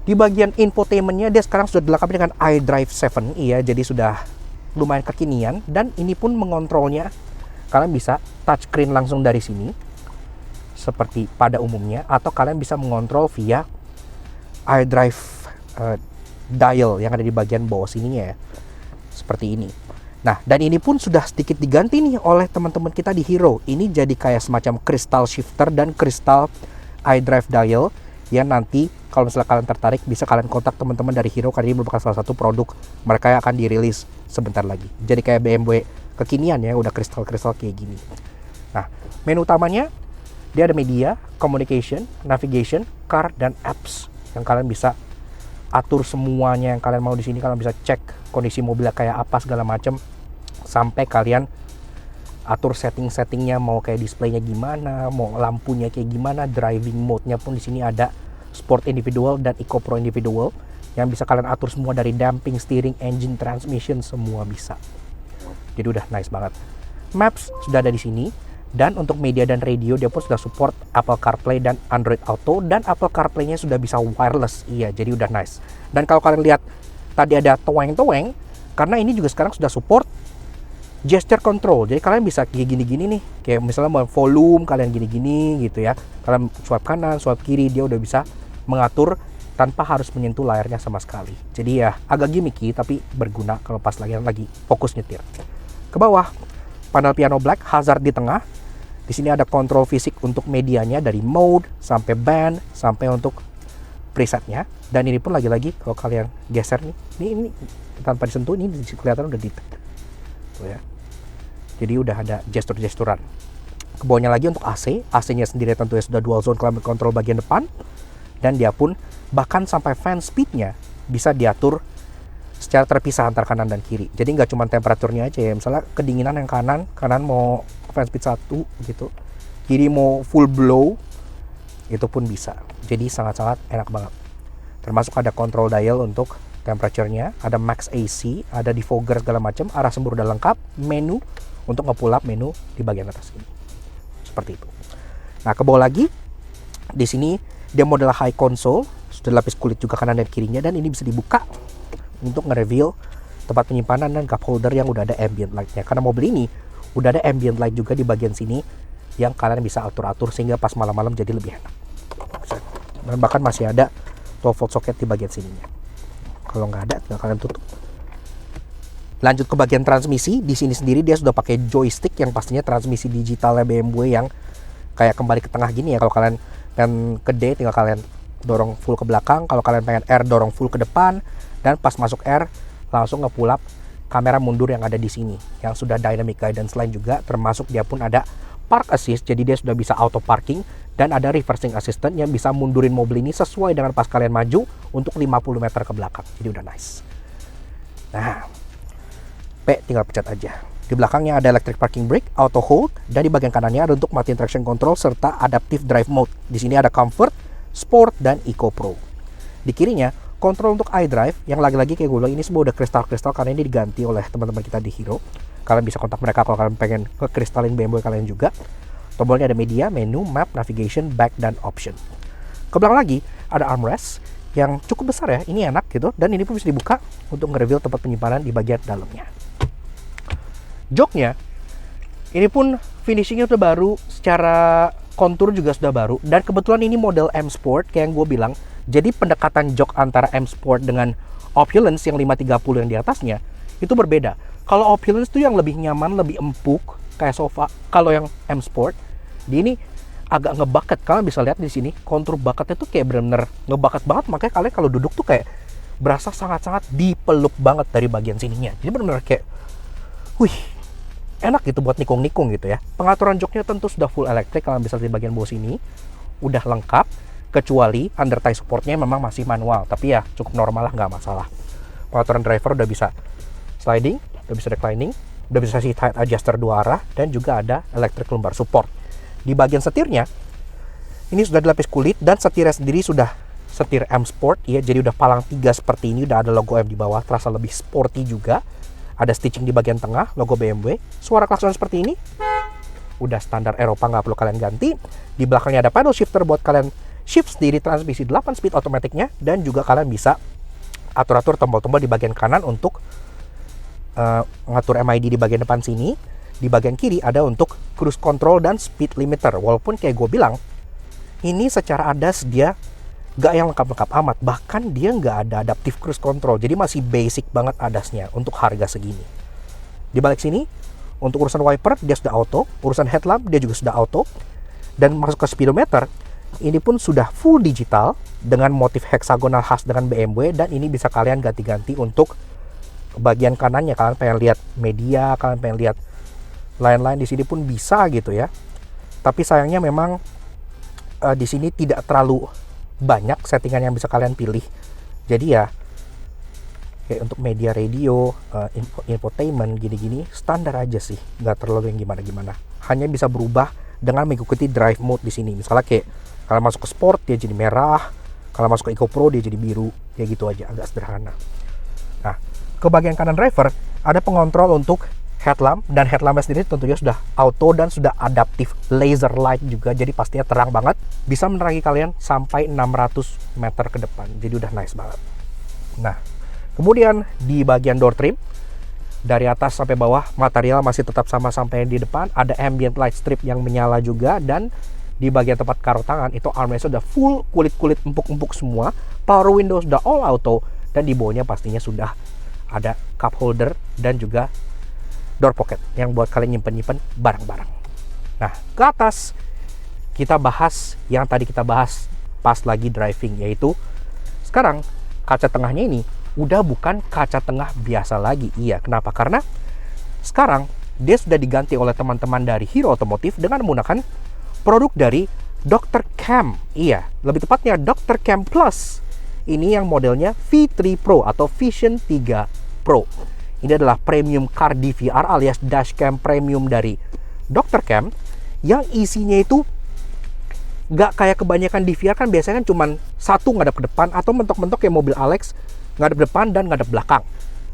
di bagian infotainmentnya dia sekarang sudah dilengkapi dengan iDrive 7, iya, jadi sudah lumayan kekinian, dan ini pun mengontrolnya kalian bisa touchscreen langsung dari sini seperti pada umumnya, atau kalian bisa mengontrol via iDrive dial yang ada di bagian bawah sininya ya, seperti ini. Nah, dan ini pun sudah sedikit diganti nih oleh teman-teman kita di Hero. Ini jadi kayak semacam crystal shifter dan crystal iDrive dial yang nanti kalau misalnya kalian tertarik bisa kalian kontak teman-teman dari Hero, karena ini merupakan salah satu produk mereka yang akan dirilis sebentar lagi. Jadi kayak BMW kekinian ya, udah kristal-kristal kayak gini. Nah, menu utamanya dia ada media, communication, navigation, car, dan apps yang kalian bisa atur semuanya yang kalian mau di sini. Kalian bisa cek kondisi mobilnya kayak apa segala macam, sampai kalian atur setting-settingnya, mau kayak displaynya gimana, mau lampunya kayak gimana, driving mode-nya pun di sini ada Sport Individual dan Eco Pro Individual yang bisa kalian atur semua dari damping, steering, engine, transmission, semua bisa. Jadi udah nice banget. Maps sudah ada di sini, dan untuk media dan radio dia pun sudah support Apple CarPlay dan Android Auto, dan Apple CarPlay-nya sudah bisa wireless. Iya, jadi udah nice. Dan kalau kalian lihat tadi ada toeng-toeng, karena ini juga sekarang sudah support gesture control. Jadi kalian bisa kayak gini-gini nih, kayak misalnya mau volume kalian gini-gini gitu ya. Kalian swipe kanan, swipe kiri, dia udah bisa mengatur tanpa harus menyentuh layarnya sama sekali. Jadi ya agak gimmicky tapi berguna kalau pas lagi fokus nyetir. Ke bawah, panel piano black, hazard di tengah. Di sini ada kontrol fisik untuk medianya dari mode sampai band sampai untuk presetnya. Dan ini pun lagi-lagi kalau kalian geser nih, ini tanpa disentuh ini kelihatan udah detect. Tuh ya. Jadi udah ada gestur-gesturan. Ke bawahnya lagi untuk AC, AC-nya sendiri tentunya sudah dual zone climate control bagian depan. Dan dia pun bahkan sampai fan speed-nya bisa diatur secara terpisah antara kanan dan kiri. Jadi nggak cuma temperaturnya aja ya. Misalnya kedinginan yang kanan mau fan speed 1 gitu. Kiri mau full blow, itu pun bisa. Jadi sangat-sangat enak banget. Termasuk ada control dial untuk temperature-nya, ada max AC, ada defogger segala macam, arah sembur udah lengkap, menu untuk nge-pull up menu di bagian atas ini. Seperti itu. Nah, ke bawah lagi di sini dia model high console, sudah lapis kulit juga kanan dan kirinya, dan ini bisa dibuka untuk nge-reveal tempat penyimpanan dan cup holder yang udah ada ambient light-nya. Karena mobil ini udah ada ambient light juga di bagian sini yang kalian bisa atur-atur sehingga pas malam-malam jadi lebih enak. Dan bahkan masih ada 12 volt socket di bagian sininya. Kalau nggak ada, tinggal kalian tutup. Lanjut ke bagian transmisi, di sini sendiri dia sudah pakai joystick yang pastinya transmisi digitalnya BMW yang kayak kembali ke tengah gini ya. Kalau kalian pengen ke D, tinggal kalian dorong full ke belakang. Kalau kalian pengen R, dorong full ke depan. Dan pas masuk R, langsung nge-pull up kamera mundur yang ada di sini. Yang sudah dynamic guidance line juga, termasuk dia pun ada park assist, jadi dia sudah bisa auto parking. Dan ada reversing assistant yang bisa mundurin mobil ini sesuai dengan pas kalian maju untuk 50 meter ke belakang. Jadi udah nice. Nah, P tinggal pencet aja. Di belakangnya ada electric parking brake, auto hold, dan di bagian kanannya ada untuk matiin traction control serta adaptive drive mode. Di sini ada comfort, sport, dan eco pro. Di kirinya, kontrol untuk iDrive yang lagi-lagi kayak gue bilang ini semua udah kristal-kristal karena ini diganti oleh teman-teman kita di Hero. Kalian bisa kontak mereka kalau kalian pengen ngekristalin BMW kalian juga. Tombolnya ada media, menu, map, navigation, back, dan option. Ke belakang lagi ada armrest yang cukup besar ya, ini enak gitu, dan ini pun bisa dibuka untuk nge-reveal tempat penyimpanan di bagian dalamnya. Joknya ini pun finishingnya udah baru, secara kontur juga sudah baru, dan kebetulan ini model M Sport kayak yang gue bilang. Jadi pendekatan jok antara M Sport dengan Opulence yang 530 yang di atasnya itu berbeda. Kalau Opulence tuh yang lebih nyaman, lebih empuk kayak sofa. Kalau yang M Sport di ini agak ngebucket. Kalian bisa lihat di sini kontur bucketnya tuh kayak bener-bener ngebucket banget. Makanya kalian kalau duduk tuh kayak berasa sangat-sangat dipeluk banget dari bagian sininya. Jadi bener-bener kayak, wih, enak gitu buat nikung-nikung gitu ya. Pengaturan joknya tentu sudah full elektrik. Kalian bisa lihat di bagian bawah sini udah lengkap. Kecuali under thigh supportnya memang masih manual, tapi ya cukup normal lah, nggak masalah. Pengaturan driver udah bisa sliding, udah bisa reclining, udah bisa seat height adjuster 2 arah, dan juga ada electric lumbar support. Di bagian setirnya ini sudah dilapis kulit, dan setirnya sendiri sudah setir M Sport ya, jadi udah palang 3 seperti ini, udah ada logo M di bawah, terasa lebih sporty juga. Ada stitching di bagian tengah, logo BMW. Suara klakson seperti ini udah standar Eropa, nggak perlu kalian ganti. Di belakangnya ada paddle shifter buat kalian shift sendiri transmisi 8 speed otomatiknya, dan juga kalian bisa atur-atur tombol-tombol di bagian kanan untuk ngatur MID di bagian depan sini. Di bagian kiri ada untuk cruise control dan speed limiter. Walaupun kayak gue bilang, ini secara ADAS dia gak yang lengkap-lengkap amat. Bahkan dia gak ada adaptive cruise control. Jadi masih basic banget ADAS-nya untuk harga segini. Di balik sini, untuk urusan wiper dia sudah auto. Urusan headlamp dia juga sudah auto. Dan masuk ke speedometer, ini pun sudah full digital dengan motif heksagonal khas dengan BMW, dan ini bisa kalian ganti-ganti untuk bagian kanannya. Kalian pengen lihat media, kalian pengen lihat lain-lain di sini pun bisa gitu ya. Tapi sayangnya memang di sini tidak terlalu banyak settingan yang bisa kalian pilih. Jadi ya Kayak untuk media radio, infotainment gini-gini standar aja sih, nggak terlalu yang gimana-gimana. Hanya bisa berubah dengan mengikuti drive mode di sini. Misalnya kayak kalau masuk ke sport dia jadi merah, kalau masuk ke Eco Pro dia jadi biru, ya gitu aja, agak sederhana. Nah, ke bagian kanan driver ada pengontrol untuk headlamp, dan headlampnya sendiri tentunya sudah auto dan sudah adaptif laser light juga, jadi pastinya terang banget, bisa menerangi kalian sampai 600 meter ke depan, jadi udah nice banget. Nah, kemudian di bagian door trim dari atas sampai bawah material masih tetap sama sampai di depan, ada ambient light strip yang menyala juga, dan di bagian tempat karo tangan itu armrest sudah full kulit-kulit empuk-empuk semua, power window sudah all auto, dan di bawahnya pastinya sudah ada cup holder dan juga door pocket yang buat kalian nyimpen-nyimpen barang-barang. Nah, ke atas kita bahas yang tadi kita bahas pas lagi driving, yaitu sekarang kaca tengahnya ini udah bukan kaca tengah biasa lagi. Iya, kenapa? Karena sekarang dia sudah diganti oleh teman-teman dari Hero Automotive dengan menggunakan produk dari Dr. Cam. Iya, lebih tepatnya Dr. Cam Plus. Ini yang modelnya V3 Pro atau Vision 3 Pro. Ini adalah premium car DVR alias dashcam premium dari Dr. Cam yang isinya itu nggak kayak kebanyakan DVR kan biasanya kan cuman satu ngadep ke depan atau mentok-mentok kayak mobil Alex ngadep depan dan ngadep belakang.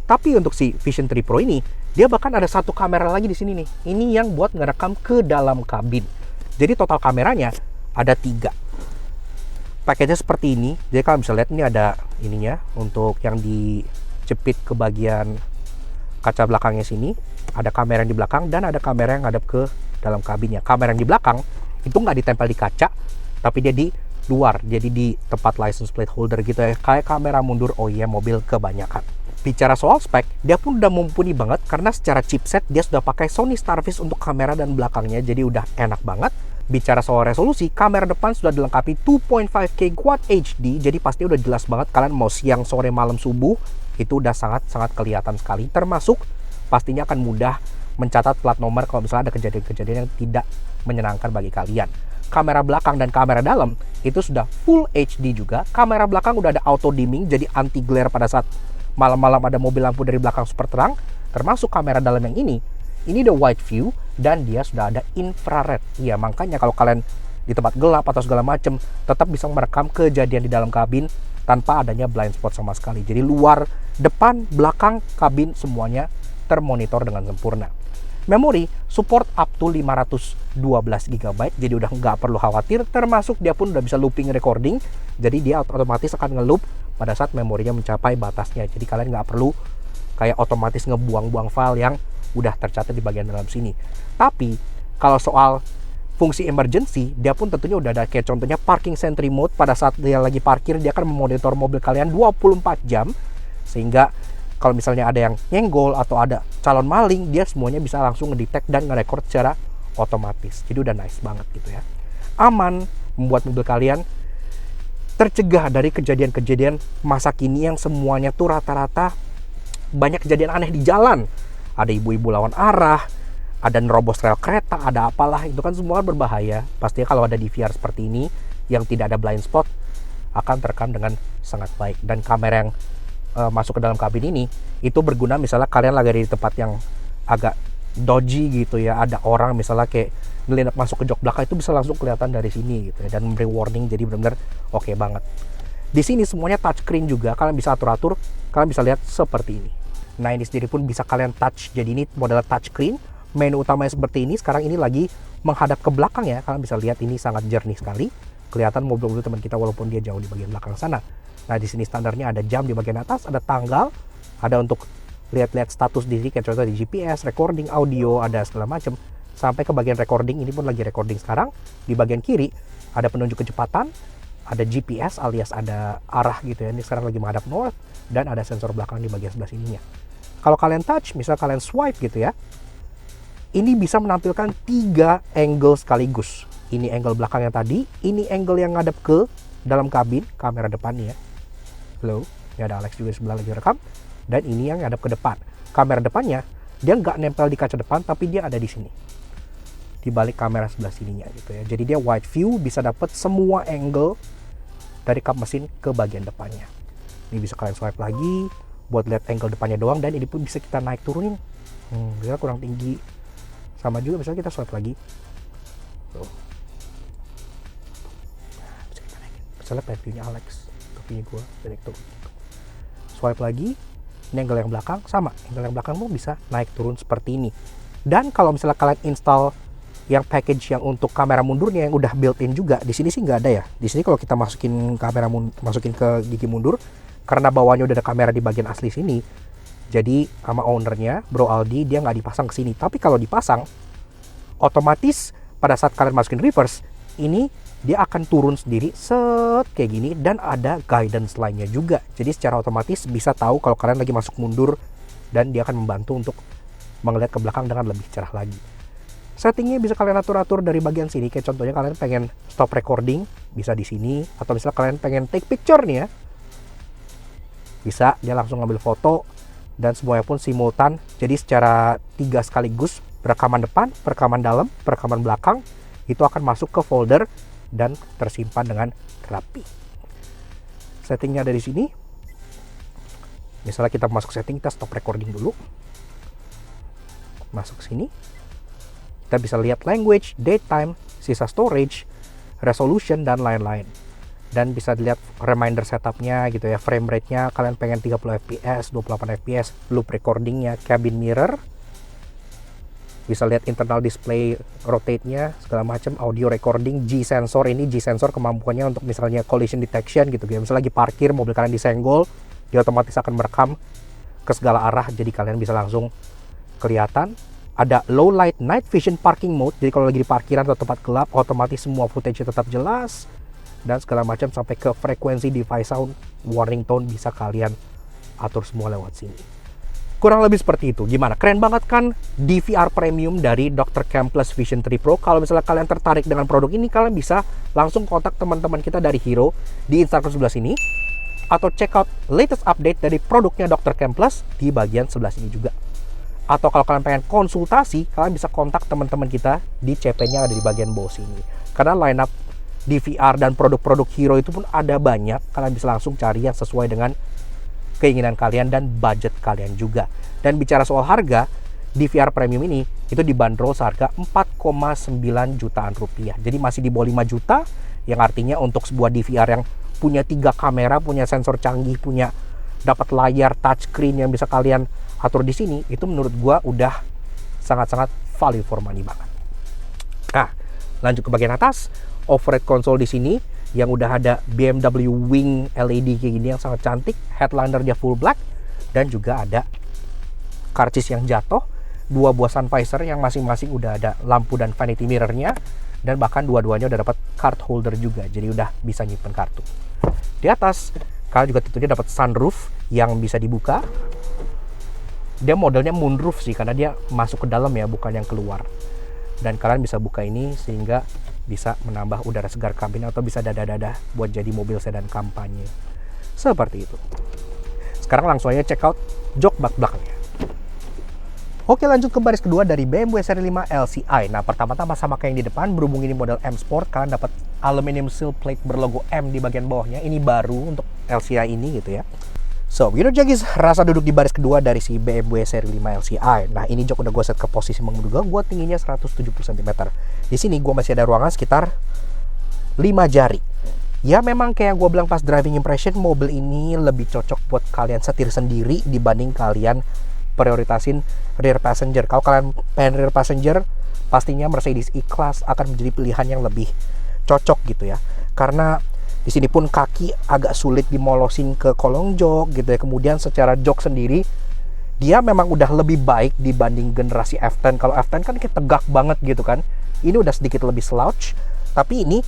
Tapi untuk si Vision 3 Pro ini dia bahkan ada satu kamera lagi di sini nih. Ini yang buat ngerekam ke dalam kabin. Jadi total kameranya ada 3. Paketnya seperti ini. Jadi kalian bisa lihat ini ada ininya untuk yang dijepit ke bagian kaca belakangnya sini, ada kamera yang di belakang dan ada kamera yang ngadep ke dalam kabinnya. Kamera yang di belakang itu nggak ditempel di kaca, tapi dia di luar, jadi di tempat license plate holder gitu ya, kayak kamera mundur OEM mobil kebanyakan. Bicara soal spek, dia pun udah mumpuni banget karena secara chipset dia sudah pakai Sony Starfish untuk kamera dan belakangnya, jadi udah enak banget. Bicara soal resolusi, kamera depan sudah dilengkapi 2.5K Quad HD, jadi pasti udah jelas banget kalian mau siang, sore, malam, subuh itu udah sangat-sangat kelihatan sekali, termasuk pastinya akan mudah mencatat plat nomor kalau misalnya ada kejadian-kejadian yang tidak menyenangkan bagi kalian. Kamera belakang dan kamera dalam itu sudah full HD juga. Kamera belakang udah ada auto dimming, jadi anti glare pada saat malam-malam ada mobil lampu dari belakang super terang. Termasuk kamera dalam yang ini udah wide view dan dia sudah ada infrared. Iya, makanya kalau kalian di tempat gelap atau segala macam tetap bisa merekam kejadian di dalam kabin tanpa adanya blind spot sama sekali. Jadi luar, depan, belakang, kabin semuanya termonitor dengan sempurna. Memori support up to 512 GB, jadi udah nggak perlu khawatir. Termasuk dia pun udah bisa looping recording, jadi dia otomatis akan ngeloop pada saat memorinya mencapai batasnya. Jadi kalian nggak perlu kayak otomatis ngebuang-buang file yang udah tercatat di bagian dalam sini. Tapi kalau soal fungsi emergency, dia pun tentunya udah ada kayak contohnya parking sentry mode. Pada saat dia lagi parkir, dia akan memonitor mobil kalian 24 jam, sehingga kalau misalnya ada yang nyenggol atau ada calon maling, dia semuanya bisa langsung ngedetect dan ngerekord secara otomatis. Jadi udah nice banget gitu ya. Aman, membuat mobil kalian tercegah dari kejadian-kejadian masa kini yang semuanya tuh rata-rata banyak kejadian aneh di jalan. Ada ibu-ibu lawan arah, ada nerobos rel kereta, ada apalah, itu kan semua berbahaya. Pastinya kalau ada DVR seperti ini yang tidak ada blind spot akan terekam dengan sangat baik. Dan kamera yang masuk ke dalam kabin ini itu berguna misalnya kalian lagi di tempat yang agak dodgy gitu ya, ada orang misalnya kayak ngelinap masuk ke jok belakang, itu bisa langsung kelihatan dari sini gitu ya, dan memberi warning. Jadi benar-benar oke banget. Di sini semuanya touchscreen juga, kalian bisa atur-atur, kalian bisa lihat seperti ini. Nah, ini sendiri pun bisa kalian touch, jadi ini model touchscreen. Menu utamanya seperti ini. Sekarang ini lagi menghadap ke belakang ya, kalian bisa lihat ini sangat jernih sekali, kelihatan mobil-mobil teman kita walaupun dia jauh di bagian belakang sana. Nah, di sini standarnya ada jam di bagian atas, ada tanggal, ada untuk lihat-lihat status diri kayak contoh di GPS, recording audio, ada segala macam. Sampai ke bagian recording, ini pun lagi recording sekarang. Di bagian kiri ada penunjuk kecepatan, ada GPS alias ada arah gitu ya. Ini sekarang lagi menghadap north, dan ada sensor belakang di bagian sebelah sininya. Kalau kalian touch, misal kalian swipe gitu ya, ini bisa menampilkan 3 angle sekaligus. Ini angle belakang yang tadi, ini angle yang ngadep ke dalam kabin, kamera depannya. Halo, ini ada Alex juga sebelah lagi rekam, dan ini yang ngadep ke depan. Kamera depannya dia nggak nempel di kaca depan, tapi dia ada di sini, di balik kamera sebelah sininya gitu ya. Jadi dia wide view, bisa dapat semua angle dari kap mesin ke bagian depannya. Ini bisa kalian swipe lagi buat lihat angle depannya doang, dan ini pun bisa kita naik turunin. Bisa kurang tinggi. Sama juga misalnya kita swipe lagi. Tuh. Nah, bisa kita naikin. Misalnya plan view-nya Alex, ke view-nya gue, dan naik turun. Swipe lagi, ini angle yang belakang, sama. Angle yang belakang pun bisa naik turun seperti ini. Dan kalau misalnya kalian install yang package yang untuk kamera mundurnya yang udah built-in juga, di sini sih nggak ada ya. Di sini kalau kita masukin kamera masukin ke gigi mundur, karena bawahnya udah ada kamera di bagian asli sini, jadi sama ownernya Bro Aldi dia nggak dipasang ke sini. Tapi kalau dipasang, otomatis pada saat kalian masukin reverse, ini dia akan turun sendiri set kayak gini, dan ada guidance lainnya juga. Jadi secara otomatis bisa tahu kalau kalian lagi masuk mundur, dan dia akan membantu untuk melihat ke belakang dengan lebih cerah lagi. Settingnya bisa kalian atur-atur dari bagian sini. Kayak contohnya kalian pengen stop recording, bisa di sini. Atau misalnya kalian pengen take picture nih ya, bisa dia langsung ngambil foto, dan semuanya pun simultan. Jadi secara 3 sekaligus, rekaman depan, rekaman dalam, rekaman belakang, itu akan masuk ke folder dan tersimpan dengan rapi. Settingnya ada di sini. Misalnya kita masuk setting, kita stop recording dulu. Masuk sini. Kita bisa lihat language, date time, sisa storage, resolution, dan lain-lain. Dan bisa dilihat reminder setupnya gitu ya, frame rate-nya, kalian pengen 30 fps, 28 fps, loop recordingnya, cabin mirror, bisa lihat internal display rotate-nya, segala macam, audio recording, G-sensor. Ini G-sensor kemampuannya untuk misalnya collision detection gitu ya, misalnya lagi parkir, mobil kalian disenggol, dia otomatis akan merekam ke segala arah, jadi kalian bisa langsung kelihatan. Ada low light night vision parking mode, jadi kalau lagi di parkiran atau tempat gelap, otomatis semua footage tetap jelas, dan segala macam, sampai ke frekuensi device sound, warning tone bisa kalian atur semua lewat sini. Kurang lebih seperti itu. Gimana? Keren banget kan DVR premium dari Dr. Cam Plus Vision 3 Pro. Kalau misalnya kalian tertarik dengan produk ini, kalian bisa langsung kontak teman-teman kita dari Hero di Instagram sebelah sini, atau check out latest update dari produknya Dr. Cam Plus di bagian sebelah sini juga. Atau kalau kalian pengen konsultasi, kalian bisa kontak teman-teman kita di CP-nya ada di bagian bawah sini. Karena lineup DVR dan produk-produk Hero itu pun ada banyak, kalian bisa langsung cari yang sesuai dengan keinginan kalian dan budget kalian juga. Dan bicara soal harga, DVR premium ini itu dibanderol seharga 4,9 jutaan rupiah. Jadi masih di bawah 5 juta, yang artinya untuk sebuah DVR yang punya 3 kamera, punya sensor canggih, punya dapat layar touchscreen yang bisa kalian atur di sini, itu menurut gua udah sangat-sangat value for money banget. Nah, lanjut ke bagian atas, overhead console di sini yang udah ada BMW wing LED kayak gini yang sangat cantik, headliner dia full black, dan juga ada karcis yang jatuh, 2 buah sun visor yang masing-masing udah ada lampu dan vanity mirrornya, dan bahkan dua-duanya udah dapat card holder juga, jadi udah bisa nyimpen kartu. Di atas kalian juga tentunya dapat sunroof yang bisa dibuka. Dia modelnya moonroof sih, karena dia masuk ke dalam ya, bukan yang keluar. Dan kalian bisa buka ini sehingga bisa menambah udara segar kabin, atau bisa dada-dada buat jadi mobil sedan kampanye. Seperti itu. Sekarang langsung aja check out jok bak belakangnya. Oke, lanjut ke baris kedua dari BMW seri 5 LCI. Nah, pertama-tama sama kayak yang di depan, berhubung ini model M Sport, kalian dapat aluminium sill plate berlogo M di bagian bawahnya. Ini baru untuk LCI ini gitu ya. So, begitu guys, rasa duduk di baris kedua dari si BMW seri 5 LCI. Nah, ini jok udah gue set ke posisi mengemudikan, gue tingginya 170 cm. Di sini gue masih ada ruangan sekitar 5 jari. Ya, memang kayak gue bilang pas driving impression, mobil ini lebih cocok buat kalian setir sendiri dibanding kalian prioritasin rear passenger. Kalau kalian pengen rear passenger, pastinya Mercedes E-Class akan menjadi pilihan yang lebih cocok gitu ya. Karena di sini pun kaki agak sulit dimolosin ke kolong jok gitu ya. Kemudian secara jok sendiri, dia memang udah lebih baik dibanding generasi F10. Kalau F10 kan kayak tegak banget gitu kan. Ini udah sedikit lebih slouch, tapi ini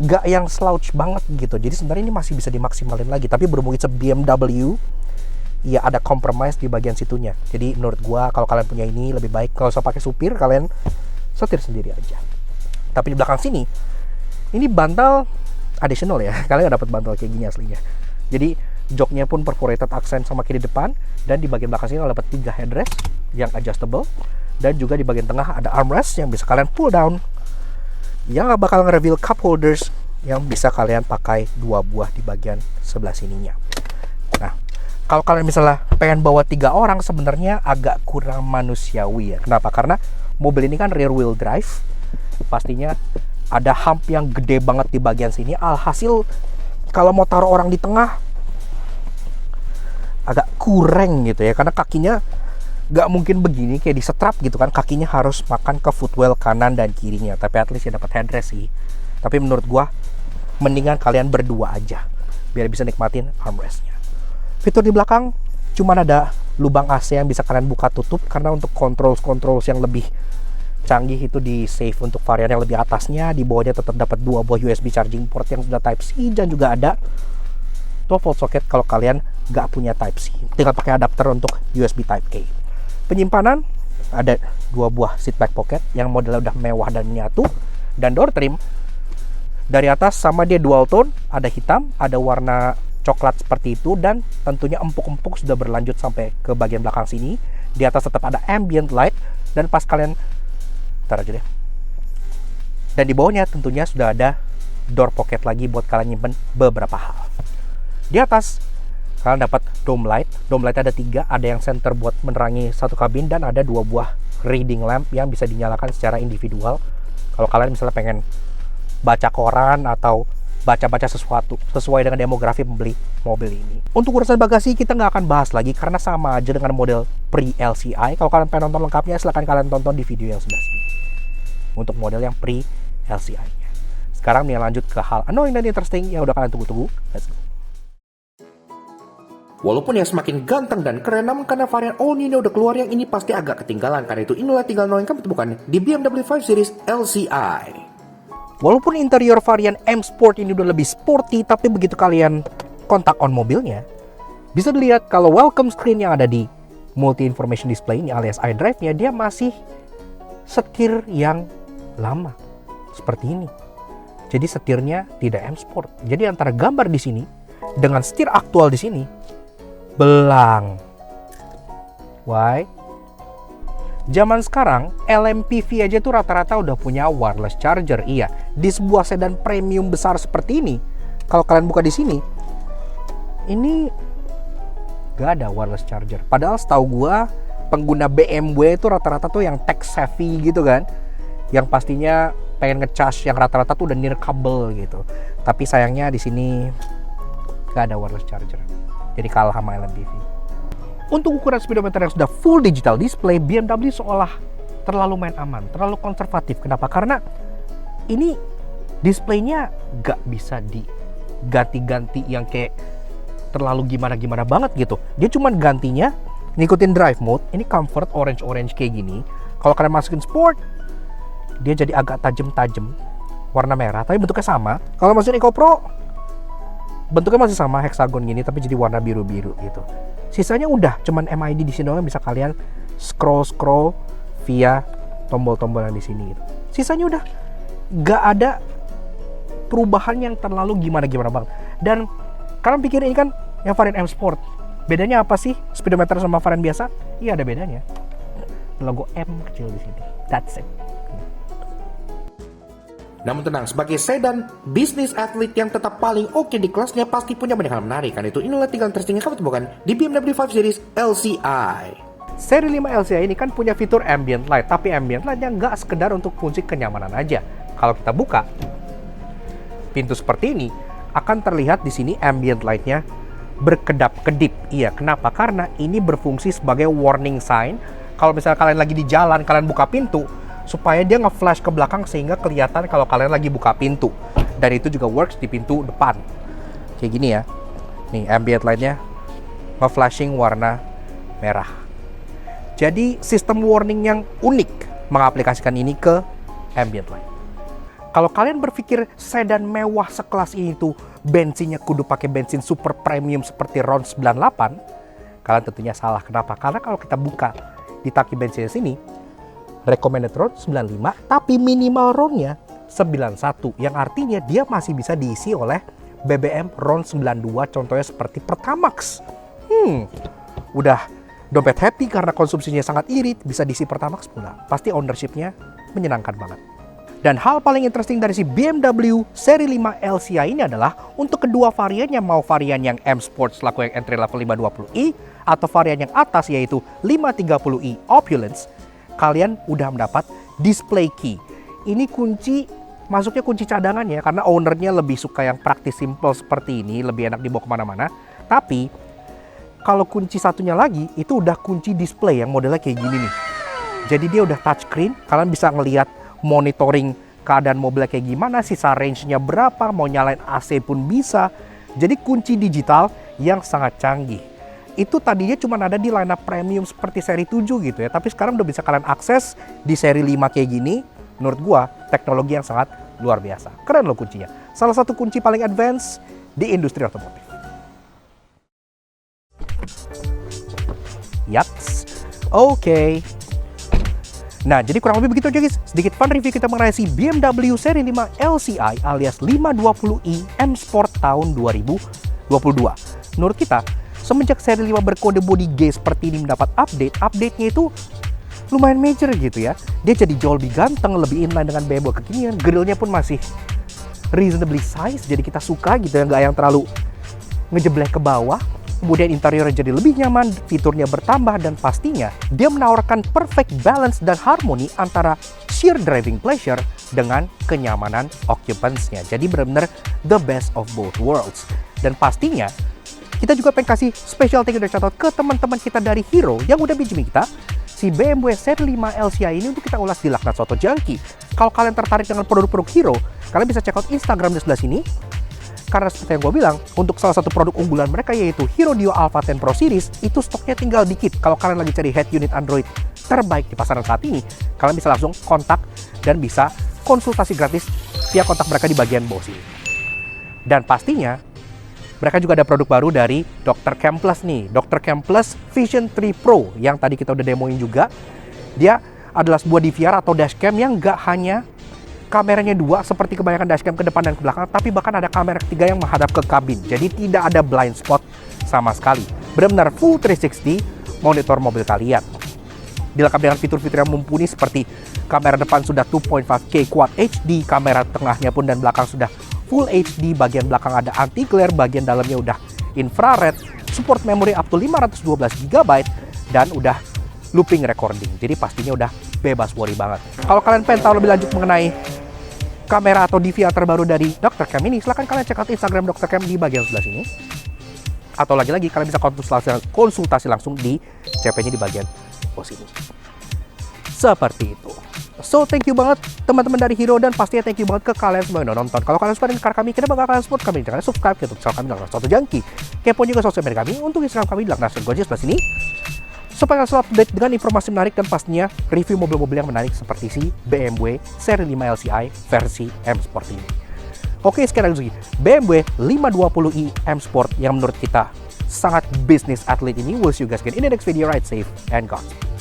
gak yang slouch banget gitu. Jadi sebenarnya ini masih bisa dimaksimalin lagi. Tapi berhubung itu BMW, ya ada compromise di bagian situnya. Jadi menurut gua kalau kalian punya ini lebih baik kalau usah pakai supir, kalian setir sendiri aja. Tapi di belakang sini, ini bantal additional ya, kalian dapat bantal kayak gini aslinya. Jadi joknya pun perforated accent sama kiri depan, dan di bagian belakang sini dapat 3 headrest yang adjustable, dan juga di bagian tengah ada armrest yang bisa kalian pull down, yang gak bakal nge-reveal cup holders yang bisa kalian pakai 2 buah di bagian sebelah sininya. Nah, Kalau kalian misalnya pengen bawa 3 orang sebenarnya agak kurang manusiawi ya. Kenapa? Karena mobil ini kan rear wheel drive. Pastinya ada hump yang gede banget di bagian sini. Alhasil kalau mau taruh orang di tengah agak kurang gitu ya. Karena kakinya nggak mungkin begini kayak disetrap gitu kan. Kakinya harus makan ke footwell kanan dan kirinya. Tapi at least ya dapat headrest sih. Tapi menurut gua mendingan kalian berdua aja biar bisa nikmatin armrestnya. Fitur di belakang cuman ada lubang AC yang bisa kalian buka tutup, karena untuk controls yang lebih canggih itu di save untuk varian yang lebih atasnya. Di bawahnya tetap dapat 2 buah USB charging port yang sudah Type C, dan juga ada 12 volt socket kalau kalian nggak punya Type C. Tinggal pakai adapter untuk USB Type A. Penyimpanan ada 2 buah seat back pocket yang modelnya udah mewah dan menyatu, dan door trim dari atas sama dia dual tone, ada hitam, ada warna coklat seperti itu, dan tentunya empuk-empuk sudah berlanjut sampai ke bagian belakang sini. Di atas tetap ada ambient light, dan pas kalian taruh aja deh. Dan di bawahnya tentunya sudah ada door pocket lagi buat kalian nyimpen beberapa hal. Di atas kalian dapat dome light. Dome light ada 3, ada yang center buat menerangi satu kabin, dan ada 2 buah reading lamp yang bisa dinyalakan secara individual. Kalau kalian misalnya pengen baca koran atau baca-baca sesuatu sesuai dengan demografi pembeli mobil ini. Untuk urusan bagasi kita nggak akan bahas lagi karena sama aja dengan model pre-LCI. Kalau kalian pengen nonton lengkapnya, silahkan kalian tonton di video yang sebelah sini untuk model yang pre-LCI-nya. Sekarang nih lanjut ke hal annoying dan interesting yang udah kalian tunggu-tunggu. Let's go. Walaupun yang semakin ganteng dan keren, namun karena varian all new udah keluar, yang ini pasti agak ketinggalan. Karena itu inilah tinggal annoying kamu temukan di BMW 5 Series LCI. Walaupun interior varian M Sport ini udah lebih sporty, tapi begitu kalian kontak on mobilnya, bisa dilihat kalau welcome screen yang ada di multi information display ini alias iDrive-nya, dia masih setir yang lama seperti ini. Jadi setirnya tidak M Sport. Jadi antara gambar di sini dengan setir aktual di sini belang. Why? Zaman sekarang LMPV aja tuh rata-rata udah punya wireless charger. Iya, di sebuah sedan premium besar seperti ini, kalau kalian buka di sini, ini gak ada wireless charger. Padahal setahu gua pengguna BMW itu rata-rata tuh yang tech savvy gitu kan, yang pastinya pengen ngecas yang rata-rata tuh udah near kabel gitu. Tapi sayangnya di sini gak ada wireless charger. Jadi kalah sama LMPV. Untuk ukuran speedometer yang sudah full digital display, BMW seolah terlalu main aman, terlalu konservatif. Kenapa? Karena ini displaynya gak bisa diganti-ganti yang kayak terlalu gimana-gimana banget gitu. Dia cuma gantinya ngikutin drive mode. Ini comfort orange kayak gini. Kalau kalian masukin sport, dia jadi agak tajam-tajam, warna merah, tapi bentuknya sama. Kalau masukin Eco Pro, bentuknya masih sama, hexagon gini, tapi jadi warna biru-biru gitu. Sisanya udah cuman MID di sini doang, bisa kalian scroll via tombol-tombol yang di sini gitu. Sisanya udah gak ada perubahan yang terlalu gimana-gimana banget. Dan kalian pikir ini kan yang varian M Sport, bedanya apa sih speedometer sama varian biasa? Iya, ada bedanya. Logo M kecil di sini. That's it. Namun tenang, sebagai sedan bisnis atlet yang tetap paling oke di kelasnya, pasti punya banyak hal menarik. Karena itu inilah tinggal interesting yang kamu temukan di BMW 5 Series LCI. Seri 5 LCI ini kan punya fitur ambient light, tapi ambient light yang nggak sekedar untuk fungsi kenyamanan aja. Kalau kita buka pintu seperti ini, akan terlihat di sini ambient light-nya berkedap-kedip. Iya, kenapa? Karena ini berfungsi sebagai warning sign. Kalau misalnya kalian lagi di jalan, kalian buka pintu, supaya dia nge-flash ke belakang sehingga kelihatan kalau kalian lagi buka pintu. Dan itu juga works di pintu depan. Kayak gini ya. Nih ambient light-nya nge-flashing warna merah. Jadi sistem warning yang unik mengaplikasikan ini ke ambient light. Kalau kalian berpikir sedan mewah sekelas ini tuh bensinnya kudu pakai bensin super premium seperti RON 98, kalian tentunya salah. Kenapa? Karena kalau kita buka di tangki bensinnya sini, recommended RON 95, tapi minimal RON-nya 91, yang artinya dia masih bisa diisi oleh BBM RON 92, contohnya seperti Pertamax. Udah dompet happy karena konsumsinya sangat irit, bisa diisi Pertamax pula. Pasti ownership-nya menyenangkan banget. Dan hal paling interesting dari si BMW seri 5 LCI ini adalah untuk kedua variannya, mau varian yang M Sport selaku yang entry level 520i atau varian yang atas yaitu 530i Opulence, kalian udah mendapat display key. Ini kunci, masuknya kunci cadangan ya, karena ownernya lebih suka yang praktis simple seperti ini, lebih enak dibawa kemana-mana. Tapi kalau kunci satunya lagi itu udah kunci display yang modelnya kayak gini nih. Jadi dia udah touchscreen, kalian bisa ngelihat monitoring keadaan mobilnya kayak gimana, sisa range-nya berapa, mau nyalain AC pun bisa. Jadi kunci digital yang sangat canggih. Itu tadinya cuma ada di lineup premium seperti seri 7 gitu ya, tapi sekarang udah bisa kalian akses di seri 5 kayak gini. Menurut gua teknologi yang sangat luar biasa. Keren loh kuncinya. Salah satu kunci paling advance di industri otomotif. Yats. Oke. Nah, jadi kurang lebih begitu aja guys. Sedikit fun review kita mengenai si BMW seri 5 LCI alias 520i M Sport tahun 2022. Menurut kita, semenjak seri 5 berkode body G seperti ini mendapat update-nya itu lumayan major gitu ya. Dia jadi jauh lebih ganteng, lebih inline dengan BMW kekinian. Grillnya pun masih reasonably size, jadi kita suka gitu ya, nggak yang terlalu ngejeblek ke bawah. Kemudian interiornya jadi lebih nyaman, fiturnya bertambah, dan pastinya dia menawarkan perfect balance dan harmoni antara sheer driving pleasure dengan kenyamanan occupants-nya. Jadi benar-benar the best of both worlds. Dan pastinya kita juga pengen kasih special thank you dan shout out ke teman-teman kita dari Hero yang udah pinjemin kita si BMW seri 5 LCI ini untuk kita ulas di Laknat Soto Junkie. Kalau kalian tertarik dengan produk-produk Hero, kalian bisa check out Instagram di sebelah sini. Karena seperti yang gue bilang, untuk salah satu produk unggulan mereka yaitu Hero Dio Alpha 10 Pro Series, itu stoknya tinggal dikit. Kalau kalian lagi cari head unit Android terbaik di pasaran saat ini, kalian bisa langsung kontak dan bisa konsultasi gratis via kontak mereka di bagian bawah sini. Dan pastinya, mereka juga ada produk baru dari Dr. Cam Plus nih, Dr. Cam Plus Vision 3 Pro yang tadi kita udah demoin juga. Dia adalah sebuah DVR atau dashcam yang gak hanya kameranya dua seperti kebanyakan dashcam ke depan dan ke belakang, tapi bahkan ada kamera ketiga yang menghadap ke kabin. Jadi tidak ada blind spot sama sekali. Benar-benar full 360 monitor mobil kalian. Dilengkapi dengan fitur-fitur yang mumpuni seperti kamera depan sudah 2.5K Quad HD, kamera tengahnya pun dan belakang sudah Full HD, bagian belakang ada anti glare, bagian dalamnya udah infrared, support memory up to 512 GB, dan udah looping recording. Jadi pastinya udah bebas worry banget. Kalau kalian pengen tahu lebih lanjut mengenai kamera atau DVR terbaru dari Dr. Cam ini, silahkan kalian cek out Instagram Dr. Cam di bagian sebelah sini. Atau lagi-lagi kalian bisa konsultasi langsung di CP-nya di bagian sini. Seperti itu. So, thank you banget teman-teman dari Hero, dan pastinya thank you banget ke kalian semua yang udah nonton. Kalau kalian suka dengan karya kami, kita bakal kalian support kami. Jangan subscribe ke YouTube channel kami, Laknat Soto Junkie. Kepo juga sosial media kami untuk Instagram kami di Laknat Soto Junkie sebelah sini. Supaya kalian selalu update dengan informasi menarik dan pastinya review mobil-mobil yang menarik seperti si BMW seri 5 LCI versi M Sport ini. Oke, sekarang lagi BMW 520i M Sport yang menurut kita sangat business athlete ini. We'll see you guys again in the next video. Ride safe and Godspeed.